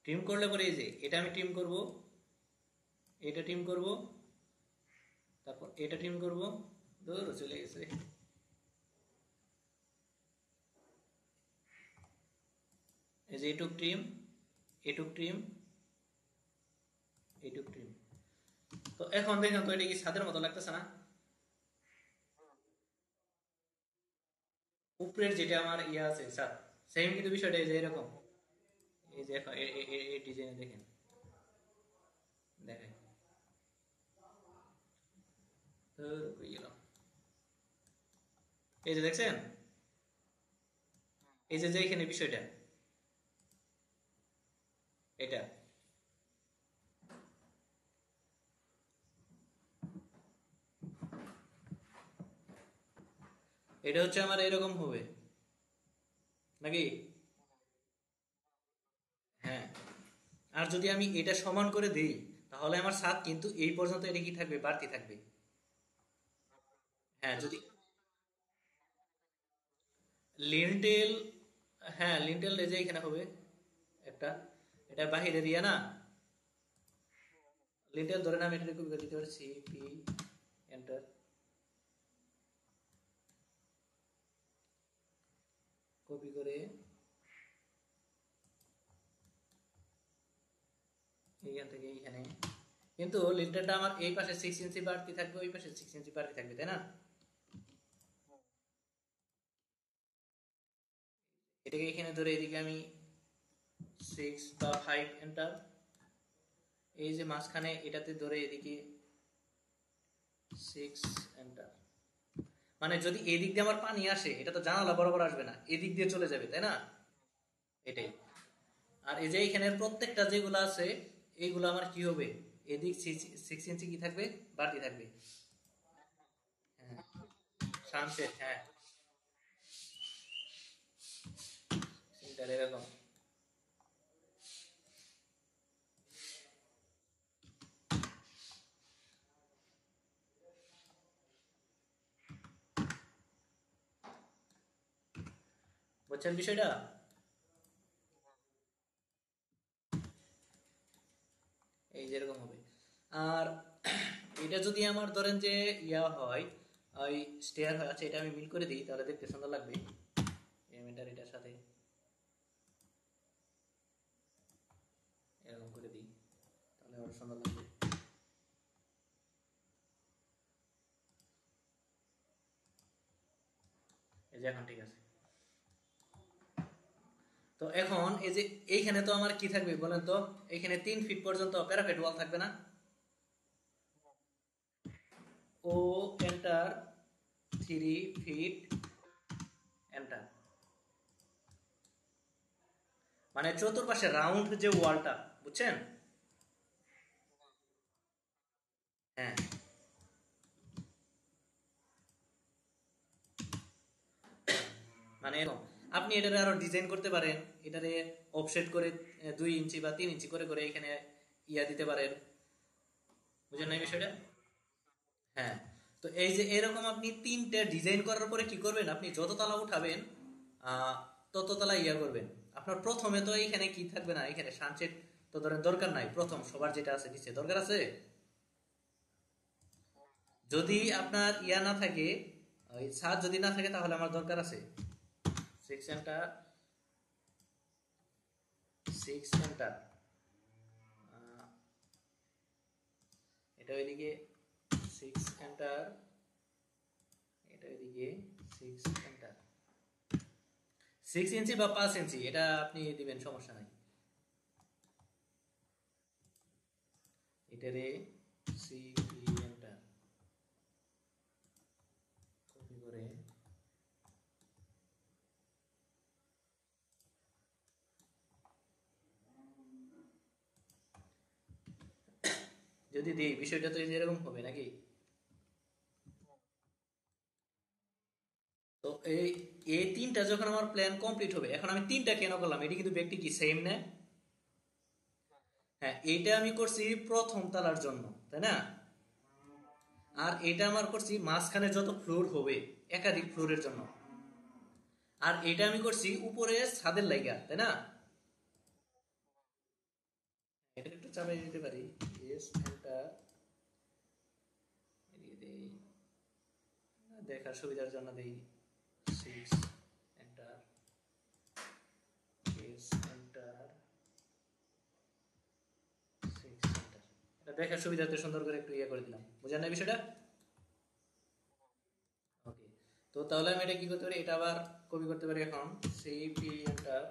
ট্রিম করলে পরে এই যে এটা আমি ট্রিম করব, এটা ট্রিম করব, তারপর এটা ট্রিম করব, দূর চলে গেছে। যে এটুক ট্রিম, এটুক ট্রিম, এটুক ট্রিম। তো এখন দেখেন তো এটা কি ছাদের মতো লাগতেছে না? উপরের যেটা আমার ইয়ে আছে ছাদ, সেম কিন্তু বিষয়টা এই যে এরকম। এই যে এখন এই ডিজাইনে দেখেন, দেখেন কই গেল, এই যে দেখছেন, এই যে এখানে বিষয়টা এটা, এটা হচ্ছে আমার এরকম হবে নাকি? হ্যাঁ। আর যদি আমি এটা সমান করে দিই, তাহলে আমার ছাদ কিন্তু এই পর্যন্ত এটা কি থাকবে, বাড়তি থাকবে। হ্যাঁ যদি লিন্টেল, হ্যাঁ লিন্টেল এই যে এখানে হবে একটা, এটা বাহিরের ইয়া না, লিন্টেল ধরে আমি এটা কপি করে দিতে পারি, সিপি এন্টার, কপি করে এইখান থেকে এইখানে, কিন্তু লিন্টারটা আমার এই পাশে 6 ইঞ্চি বাড়তি থাকবে, ওই পাশে 6 ইঞ্চি বাড়তি থাকবে, তাই না? এটাকে এখানে ধরে এদিকে আমি 6 বা 5 এন্টার, এই যে মাঝখানে এটাতে ধরে এদিকে 6 এন্টার। মানে যদি এদিক দিয়ে আমার পানি আসে, এটা তো জানালা বরাবর আসবে না, এদিক দিয়ে চলে যাবে, তাই না? এটাই। আর এই যে এখানের প্রত্যেকটা যেগুলো আছে, এইগুলো আমার কি হবে, এদিক 6 ইঞ্চি কি থাকবে, বাড়তি থাকবে। হ্যাঁ, সানসেট, হ্যাঁ সেন্টার এরকম। বুঝছেন বিষয়টা? এই যেরকম হবে। আর এটা যদি আমার ধরেন যে ইয়া হয়, ওই স্টেয়ার হয়, আচ্ছা এটা আমি মিল করে দিই, তাহলে দেখতে সুন্দর লাগবে। এলিমেন্টার এটার সাথে এরকম করে দিই, তাহলে আরো সুন্দর লাগবে। এই যে এখন ঠিক আছে। তো এখন এই যে এইখানে তো আমার কি থাকবে বলেন তো, এইখানে 3 ফিট পর্যন্ত প্যারাপেট ওয়াল থাকবে না? ও এন্টার, 3 ফিট এন্টার, মানে চতুর্পাশে রাউন্ড যে ওয়ালটা, বুঝছেন? হ্যাঁ, মানে এরকম আপনি এটারে আরো ডিজাইন করতে পারেন, এটারে অফসেট করে 2 ইঞ্চি বা 3 ইঞ্চি করে করে এখানে ইয়া দিতে পারেন। বুঝেন না এই বিষয়টা? হ্যাঁ। তো এই যে এরকম আপনি 3টে ডিজাইন করার পরে কি করবেন, আপনি যত তলা উঠাবেন আহ, তত তলা ইয়া করবেন। আপনার প্রথমে তো এখানে কি থাকবে না, এখানে সানসেট তো ধরেন দরকার নাই, প্রথম সবার যেটা আছে নিচে দরকার আছে। যদি আপনার ইয়া না থাকে, ওই ছাদ যদি না থাকে, তাহলে আমার দরকার আছে 6 সেন্টার, 6 সেন্টার, এটা ওইদিকে 6 এন্টার, এটা ওইদিকে 6 এন্টার, 6 ইঞ্চি বা 5 ইঞ্চি এটা আপনি দিবেন, সমস্যা নাই। এটারে সিপি এন্টার, কপি করে যদি দিই, বিষয়টা তো এই যে এরকম হবে নাকি? তো এই এই তিনটা যখন আমার প্ল্যান কমপ্লিট হবে, এখন আমি তিনটা কেন করলাম, এটি কিন্তু ব্যক্তি কি সেম না? হ্যাঁ, এইটা আমি করছি প্রথম তলার জন্য, তাই না? আর এটা আমার করছি মাঝখানে যত ফ্লোর হবে, একাধিক ফ্লোরের জন্য। আর এটা আমি করছি উপরে ছাদের লাইগা, তাই না? এটা একটু চাপাই দিতে পারি, এস এন্টার, এদিকে দেই, দেখার সুবিধার জন্য দেই 6 এন্টার, এস এন্টার, দেখার সুবিধাতে সুন্দর করে একটু ইয়ে করে দিলাম, বুঝেন না বিষয়টা? ওকে, তো তাহলে আমি এটা কি করতে পারি, এটা আবার কপি করতে পারি এখন, সিপি এন্টার।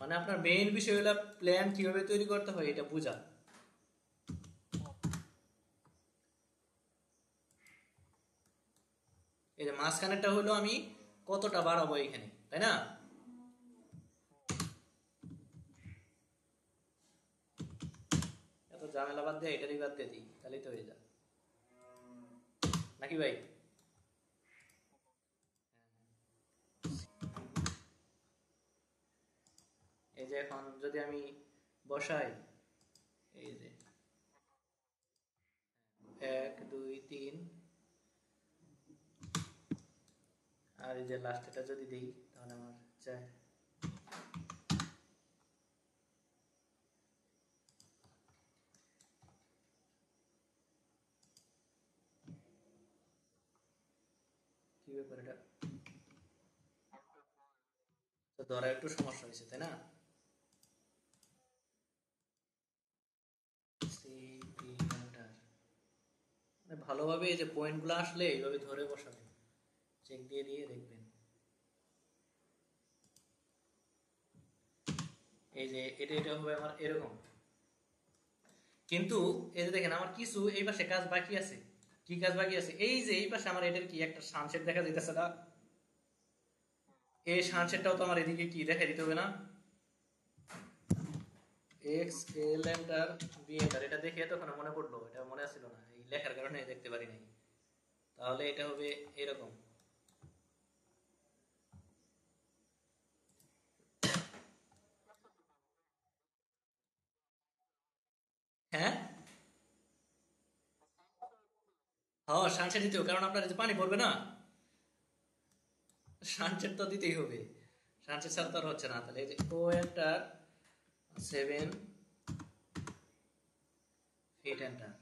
মানে আপনার মেইন বিষয় হলো প্ল্যান কিভাবে তৈরি করতে হয় এটা বোঝা। এই যে মাঝখানেরটা হলো আমি কতটা বাড়াবো এখানে, তাই না? এত ঝামেলা বাদ দিয়ে এটারই বাদ দিয়ে দিই, তাহলেই তো হয়ে যায়, নাকি ভাই? এই যে এখন যদি আমি বসাই, এই যে 1 2 3, আর এই যে লাস্টেটা যদি দিই তাহলে আমার চাই। কি ব্যাপার এটা, তো ধরা একটু সমস্যা হয়েছে তাই না? সিপি এন্টার, মানে ভালোভাবে এই যে পয়েন্টগুলো আসলে এইভাবে ধরে বসাবেন, চেক দিয়ে দিয়ে দেখবেন। এই যে এটা এটা হবে আমার এরকম, কিন্তু এই যে দেখেন আমার কিছু এই পাশে কাজ বাকি আছে। কি কাজ বাকি আছে, এই যে এই পাশে আমার এটার কি একটা সানসেট দেখা যাইতেছে না, এই সানসেটটাও তো আমার এদিকে কি দেখা দিতে হবে না? X L enter B enter, এটা দেখে তখন মনে পড়লো, এটা মনে আসছিল না, এই লেখার কারণে দেখতে পারি নাই। তাহলে এটা হবে এরকম। হ্যাঁ, হ্যাঁ সানসেট দিতে হবে, কারণ আপনার যে পানি পড়বে না, সানসেট তো দিতেই হবে, সানসেট ছাড়া তো আর হচ্ছে না। তাহলে এই যে ও এন্টার 7 ফিট এন্টার,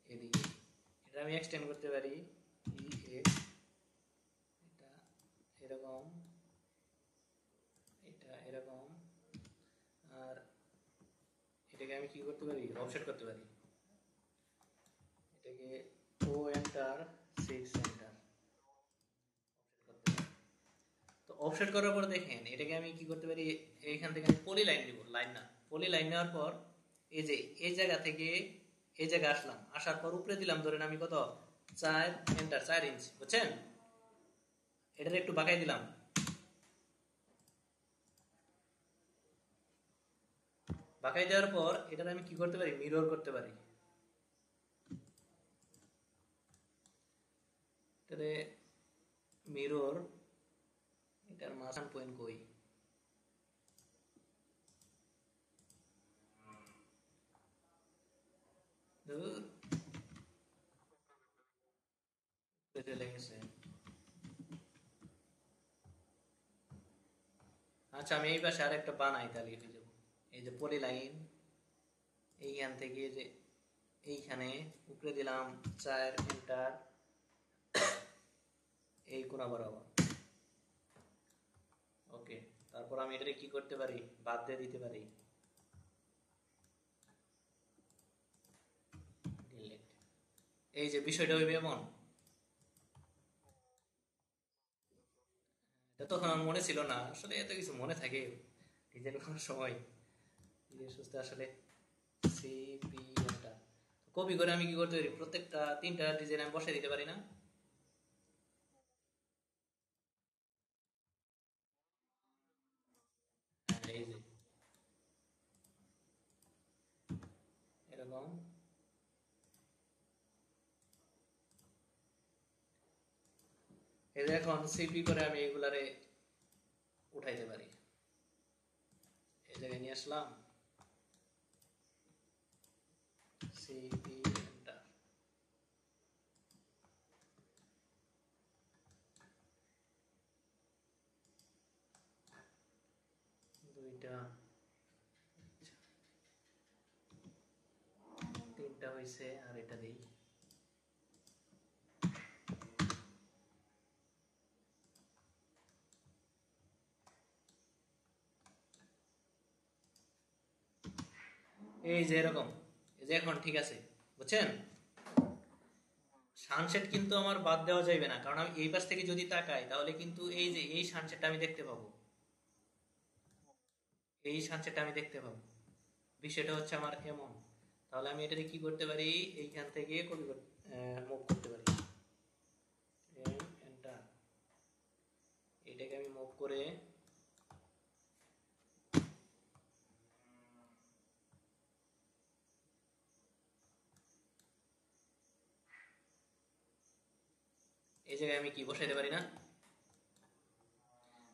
এদিকে এটা আমি এক্সটেন্ড করতে পারি, ই এক্স, এটা এরকম, এটা এরকম, আর এটাকে আমি কি করতে পারি, অফসেট করতে পারি, এটাকে ও এন্টার 6 এন্টার করতে পারি। তো অফসেট করার পর দেখেন এটাকে আমি কি করতে পারি, এইখান থেকে আমি পলি লাইন দিব, লাইন না, পলি লাইন নেওয়ার পর এই যে এই জায়গা থেকে এই জায়গায় আসলাম, আসার পর উপরে দিলাম ধরেন আমি কত, 4 এন্টার, 4 ইঞ্চ, বুঝছেন? এটার একটু বাঁকাই দিলাম, বাঁকাই দেওয়ার পর এটার আমি কি করতে পারি, মিরর করতে পারি, এটারে মিরর, এটার মাঝখান পয়েন্ট কই, ধুর, চলে গেছে। আচ্ছা আমি এই পাশে আরেকটা বানাই, তাহলে হয়ে যাবো। এই যে পলি লাইন, এইখান থেকে যে এইখানে উপরে দিলাম 4 এন্টার, এই কোনা বরাবর। ওকে, তারপর আমি এটাকে কি করতে পারি, বাদ দিয়ে দিতে পারি, ডিলিট। এই যে বিষয়টা হইবে এমন, এটা তখন আমার মনে ছিল না, আসলে এত কিছু মনে থাকে ডিজাইন করার সময়, ধীরে সুস্থে আসলে। সিপি এন্টার, কপি করে আমি কি করতে পারি, প্রত্যেকটা 3টা ডিজাইন আমি বসাই দিতে পারি না? হ্যাঁ, এই যে এরকম, এই যে এখন সিপি করে আমি এগুলারে উঠাইতে পারি, এই জায়গায় নিয়ে আসলাম, সিপি এন্টার, দুইটা, 3টা হয়েছে, আর এটা দিই। এই যে এরকম, এই যে এখন ঠিক আছে, বুঝছেন? সানসেট কিন্তু আমার বাদ দেওয়া যাবে না, কারণ আমি এই পাশ থেকে যদি তাকাই তাহলে কিন্তু এই যে এই সানসেটটা আমি দেখতে পাবো, এই সানসেটটা আমি দেখতে পাবো। বিষয়টা হচ্ছে আমার এমন, তাহলে আমি এটাকে কি করতে পারি, এইখান থেকে কপি মুভ করতে পারি, এন্টার, এটাকে আমি মুভ করে এই জায়গায় আমি কি বসাইতে পারি না?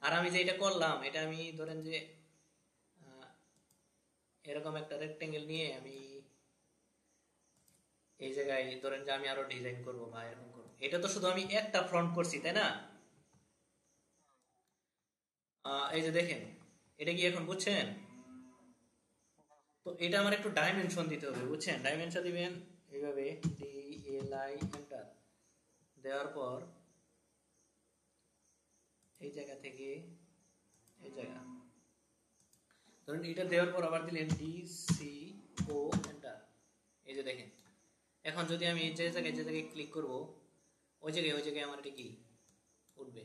আর আমি যে এটা করলাম, এটা আমি ধরেন যে এরকম একটা রেক্টেঙ্গেল নিয়ে আমি এই জায়গায় ধরেন যে আমি আরো ডিজাইন করবো বা এরকম করবো, এটা তো শুধু আমি একটা ফ্রন্ট করছি, তাই না? এই যে দেখেন, এটা কি এখন বুঝছেন? তো এটা আমার একটু ডাইমেনশন দিতে হবে, বুঝছেন? ডাইমেনশন দিবেন এইভাবে, ডি এল আই এন্টার দেওয়ার পর এই জায়গা থেকে এই জায়গা, ধরুন এটা দেওয়ার পর আবার দিলেন ডি সি ও এন্টার, এই যে দেখেন, এখন যদি আমি যে জায়গায় ক্লিক করব, ওই জায়গায় আমার এটা কি উঠবে।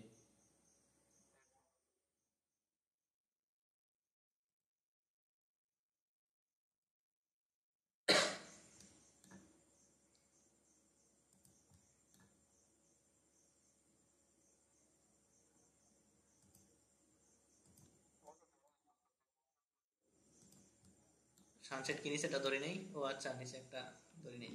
সানসেট কি নিচে একটা ধরে নেই, ও আচ্ছা নিচে একটা ধরে নেই।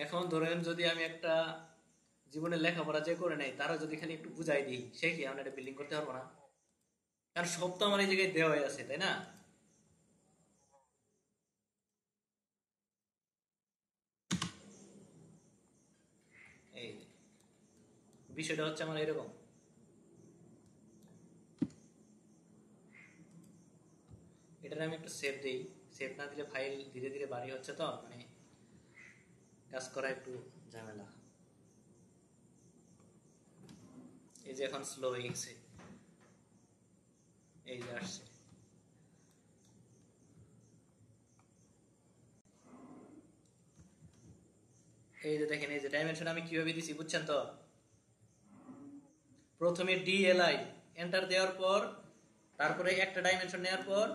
এখন ধরেন যদি আমি একটা জীবনে লেখাপড়া যে করে নাই তারা যদি খালি একটু বুঝাই দিই, সে কি আমরা একটা বিল্ডিং করতে পারবো না? কারণ সব তো আমার এই জায়গায় দেওয়াই আছে, তাই না? এই বিষয়টা হচ্ছে আমার এরকম, এটার আমি একটু সেভ দিই, সেভ না দিলে ফাইল ধীরে ধীরে বাড়ি হচ্ছে, তো মানে কাজ করা একটু ঝামেলা। এই যে এখন স্লো হয়ে গেছে, এই যে আসছে, এই যে দেখেন, এই যে ডাইমেনশন আমি কিভাবে দিছি বুঝছেন তো? প্রথমে ডিএলআই এন্টার দেওয়ার পর, তারপরে একটা ডাইমেনশন নেওয়ার পর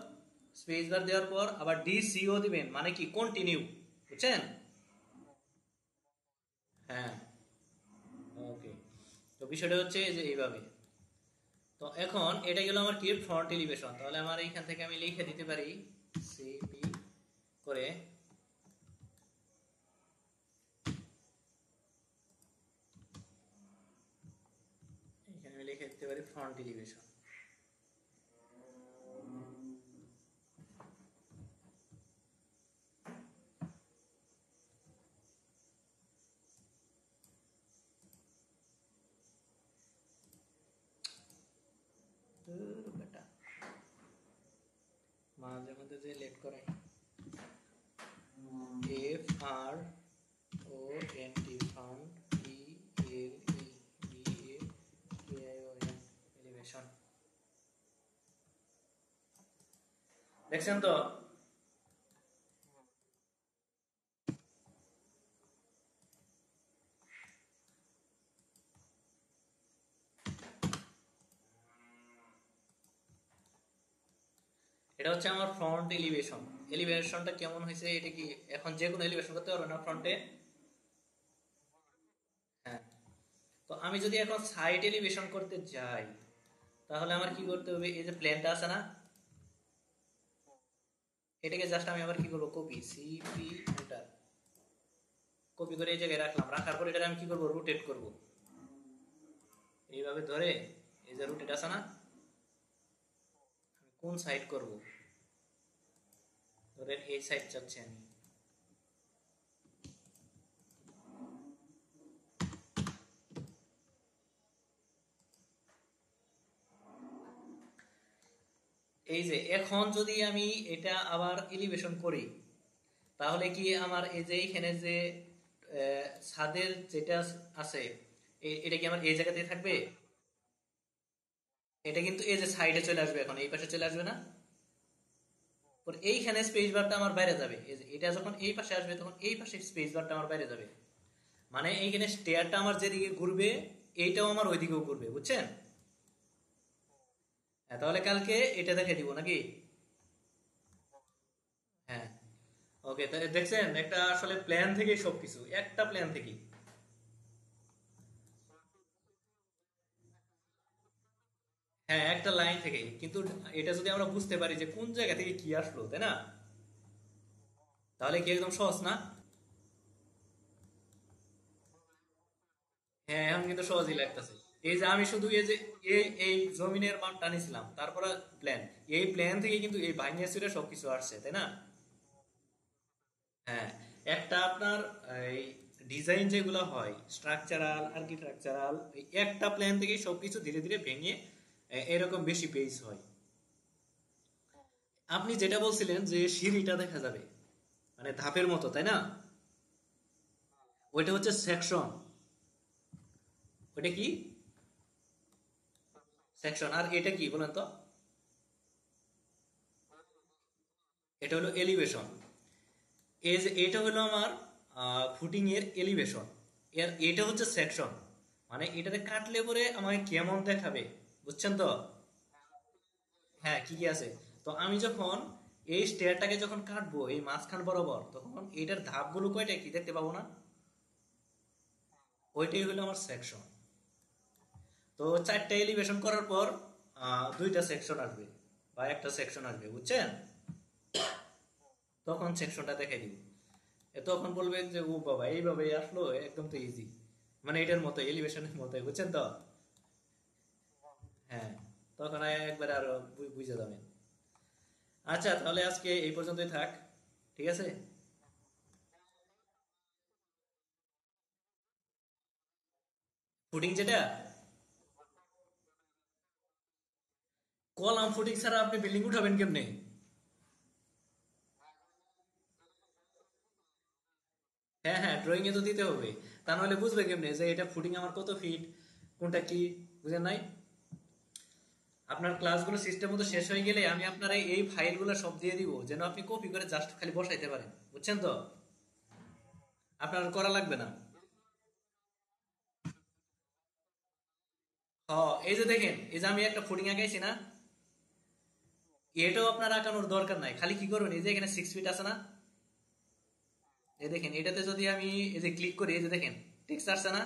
স্পেস বার দেওয়ার পর আবার ডিসিও দিবেন, মানে কি কন্টিনিউ, বুঝছেন? হ্যাঁ, ওকে। তো বিষয়টা হচ্ছে যে এইভাবে। তো এখন এটা গেল আমার কি ফ্রন্ট এলিভেশন, তাহলে আমার এইখান থেকে আমি লিখে দিতে পারি সিপি করে, এখানে আমি লিখে দিতে পারি ফ্রন্ট এলিভেশন। বেটা মাঝে মধ্যে যে লেট করে, F R O N T front, E L E V A K I O N elevation, দেখছেন তো? এটা হচ্ছে আমার ফ্রন্ট এলিভেশন। এলিভেশনটা কেমন হয়েছে, এটা কি এখন যে কোনো এলিভেশন করতে পারবে না ফ্রন্টে? হ্যাঁ। তো আমি যদি এখন সাইড এলিভেশন করতে যাই, তাহলে আমার কি করতে হবে, এই যে প্লেনটা আছে না, এটাকে জাস্ট আমি আবার কি করবো, কপি সিপি এন্টার, কপি করে এই জায়গায় রাখলাম, রাখার পর এটা আমি কি করবো, রোটেট করব এইভাবে ধরে, এই যে রোটেট আছে না, আমি কোন সাইড করব, ধরেন এই সাইড চাচ্ছি আমি। এই যে এখন যদি আমি এটা আবার এলিভেশন করি, তাহলে কি আমার এই যে এখানে যে ছাদের যেটা আছে, এটা কি আমার এই জায়গাতেই থাকবে? এটা কিন্তু এই যে সাইডে চলে আসবে, এখন এই পাশে চলে আসবে না? পরে এইখানে স্পেস বারটা আমার বাইরে যাবে, এই যে এটা যখন এই পাশে আসবে তখন এই পাশে স্পেস বারটা আমার বাইরে যাবে। মানে এইখানে স্টেয়ারটা আমার যেদিকে ঘুরবে, এইটাও আমার ওইদিকেও ঘুরবে, বুঝছেন? হ্যাঁ, তাহলে কালকে এটা দেখে দিব নাকি? হ্যাঁ। ওকে, তাহলে দেখছেন একটা আসলে প্ল্যান থেকেই সবকিছু, একটা প্ল্যান থেকেই। হ্যাঁ, একটা লাইন থেকেই কিন্তু। এটা যদি আমরা বুঝতে পারি যে কোন জায়গা থেকে কি আসলো, তাই না? তাহলে কি একদম সহজ না? হ্যাঁ, এখন কিন্তু সহজই লাগতেছে। এই যে আমি শুধু এই যে এই জমিনের মান টানিছিলাম, তারপরে প্ল্যান, এই প্ল্যান থেকে কিন্তু এই ভাইনিয়া সুরে সবকিছু আসছে, তাই না? হ্যাঁ। একটা আপনার এই ডিজাইন যেগুলো হয়, স্ট্রাকচারাল আর্কিটেকচারাল, একটা প্ল্যান থেকেই সবকিছু ধীরে ধীরে ভেঙে এরকম বেশি পেজ হয়। আপনি যেটা বলছিলেন যে সিঁড়িটা দেখা যাবে, মানে ধাপের মতো, তাই না? ওইটা হচ্ছে সেকশন। ওইটা কি? সেকশন। আর এটা কি বলেন তো? এটা হলো এলিভেশন। এই যে এটা হলো আমার ফুটিং এর এলিভেশন। এর এটা হচ্ছে সেকশন। মানে এটাতে কাটলে পরে আমাকে কেমন দেখাবে, বুঝছেন তো? হ্যাঁ, কি কি আছে। তো আমি যখন এই স্টেয়ারটাকে যখন কাটবো এই মাঝখান বরাবর, তখন এটার ধাপগুলো কয়টা কি দেখতে পাবো না? ওইটাই হলো আমার সেকশন। তো চারটা এলিভেশন করার পর দুইটা সেকশন আসবে বা একটা সেকশন আসবে, বুঝছেন? তখন সেকশনটা দেখাই দিব। তখন বলবেন যে ও বাবা, এইভাবে আসলো, একদম তো ইজি। মানে এটার মতো, এলিভেশনের মতো, বুঝছেন তো? হ্যাঁ। তখন একবার আরো বুঝে যাবেন। আচ্ছা, তাহলে আজকে এই পর্যন্তই থাক। ঠিক আছে। ফুডিং যেটা, কলাম ফুডিং ছাড়া আপনি বিল্ডিং উঠাবেন কেমনে? হ্যাঁ হ্যাঁ, ড্রয়িং এ তো দিতে হবে। তা নাহলে বুঝবে কেমনে যে এটা ফুডিং আমার কত ফিট, কোনটা কি? বুঝেন নাই? আপনার ক্লাসগুলো সিস্টেম মতো শেষ হয়ে গেলে আমি আপনার এই ফাইলগুলো সব দিয়ে দিব, যেন আপনি কপি করে জাস্ট খালি বসাইতে পারেন, বুঝছেন তো? আপনার আর করা লাগবে না। হ, এই যে দেখেন, এই যে আমি একটা ফুডিং আঁকাইছি না, এটাও আপনার আঁকানোর দরকার নাই। খালি কি করবেন, এই যে এখানে 6 ফিট আছে না, এই দেখেন এটাতে যদি আমি এই যে ক্লিক করি, এই যে দেখেন টেক্সট আসছে না,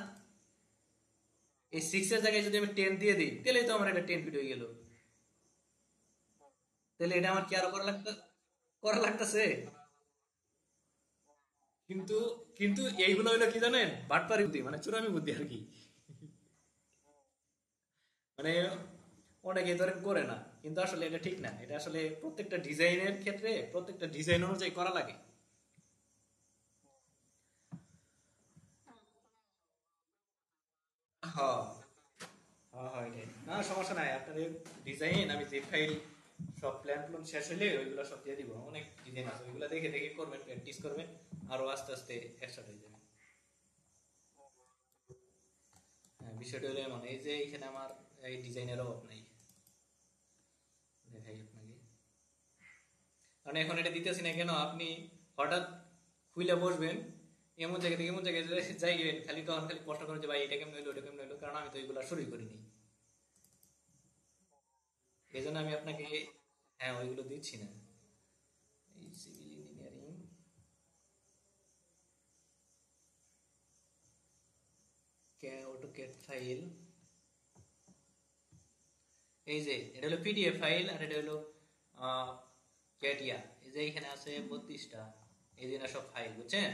এই 6 এর জায়গায় যদি আমি 10 দিয়ে দিই, তাহলেই তো আমার এটা 10 ফিট হয়ে গেল। তাহলে এটা আমার কি আরো করা লাগতেছে? কিন্তু কিন্তু এইগুলো হইলো কি জানেন, বাটপারি বুদ্ধি, মানে চুরামি বুদ্ধি আর কি। মানে অনেকে ধরেন করে না, কিন্তু আসলে এটা ঠিক না। এটা আসলে প্রত্যেকটা ডিজাইনের ক্ষেত্রে প্রত্যেকটা ডিজাইন অনুযায়ী করা লাগে। হ্যাঁ হ্যাঁ হ্যাঁ, এটাই না, সমস্যা নাই। আপনার ডিজাইন আমি যে ফাইল সব প্ল্যান প্লুন শেষ হইলে ওইগুলো সব দিয়ে দিব। অনেক ডিজাইন আছে, ওইগুলো দেখে দেখে করবেন, প্র্যাকটিস করবেন, আরো আস্তে আস্তে একসাথে হয়ে যাবে। হ্যাঁ, বিষয়টা হলো এমন, এই যে এখানে আমার এই ডিজাইনের অভাব নাই। দেখাই আপনাকে। কারণ এখন এটা দিতেছি না কেন, আপনি হঠাৎ খুইলা বসবেন, এমন জায়গা থেকে এমন জায়গায় যাইবেন, খালি তখন খালি প্রশ্ন করেন যে ভাই এটা কেমন হইলো, ওটা কেমন হইলো, কারণ আমি তো এগুলো শুরুই করিনি। এই জন্য আমি আপনাকে, হ্যাঁ, ওইগুলো দিচ্ছি না। এই সিভিল ইঞ্জিনিয়ারিং অটোক্যাড ফাইল, এই যে এটা হলো পিডিএফ ফাইল, আর এটা হলো ক্যাটিয়া। এই যে এখানে আছে 32টা, এই যে না সব ফাইল, বুঝছেন?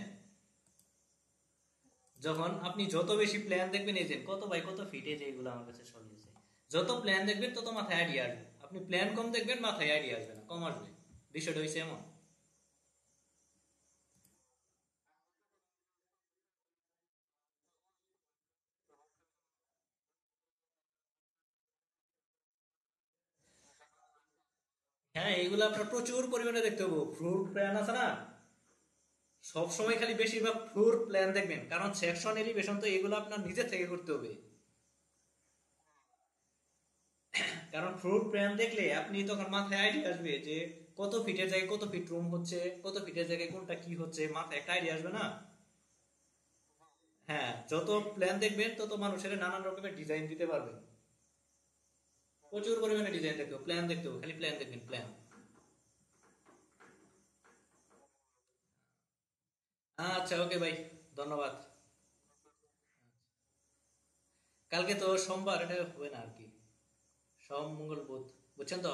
যখন আপনি যত বেশি প্ল্যান দেখবেন, এই যে কত বাই কত ফিট, এই যে এগুলো আমার কাছে সব আছে, যত প্ল্যান দেখবেন তত মাথায় আইডিয়া আসবে। আপনি প্ল্যান কম দেখবেন, মাথায় আইডিয়া আসবে না, কম আসবে। বিষয়টা হয়েছে এমন। হ্যাঁ, এইগুলো আপনার প্রচুর পরিমাণে দেখতে হবে। ফ্লোর প্ল্যান আছে না, সব সময় খালি বেশিরভাগ ফ্লোর প্ল্যান দেখবেন, কারণ সেকশন এলিভেশন তো এগুলো আপনার নিজে থেকে করতে হবে। কারণ ফ্লোর প্ল্যান দেখলে আপনি তখন মাথায় আইডিয়া আসবে যে কত ফিটের জায়গায় কত ফিট রুম হচ্ছে, কত ফিটের জায়গায় কোনটা কি হচ্ছে, মাথায় একটা আইডিয়া আসবে না। হ্যাঁ, যত প্ল্যান দেখবেন তত মানুষের নানান রকমের ডিজাইন দিতে পারবেন। প্রচুর পরিমাণে ডিজাইন দেখতে হবে, প্ল্যান দেখতে হবে, খালি প্ল্যান দেখবেন, প্ল্যান। আচ্ছা, ওকে ভাই, ধন্যবাদ। কালকে তো সোমবার, এটা হবে না আর কি, সোম মঙ্গল বুধ, বুঝছেন তো।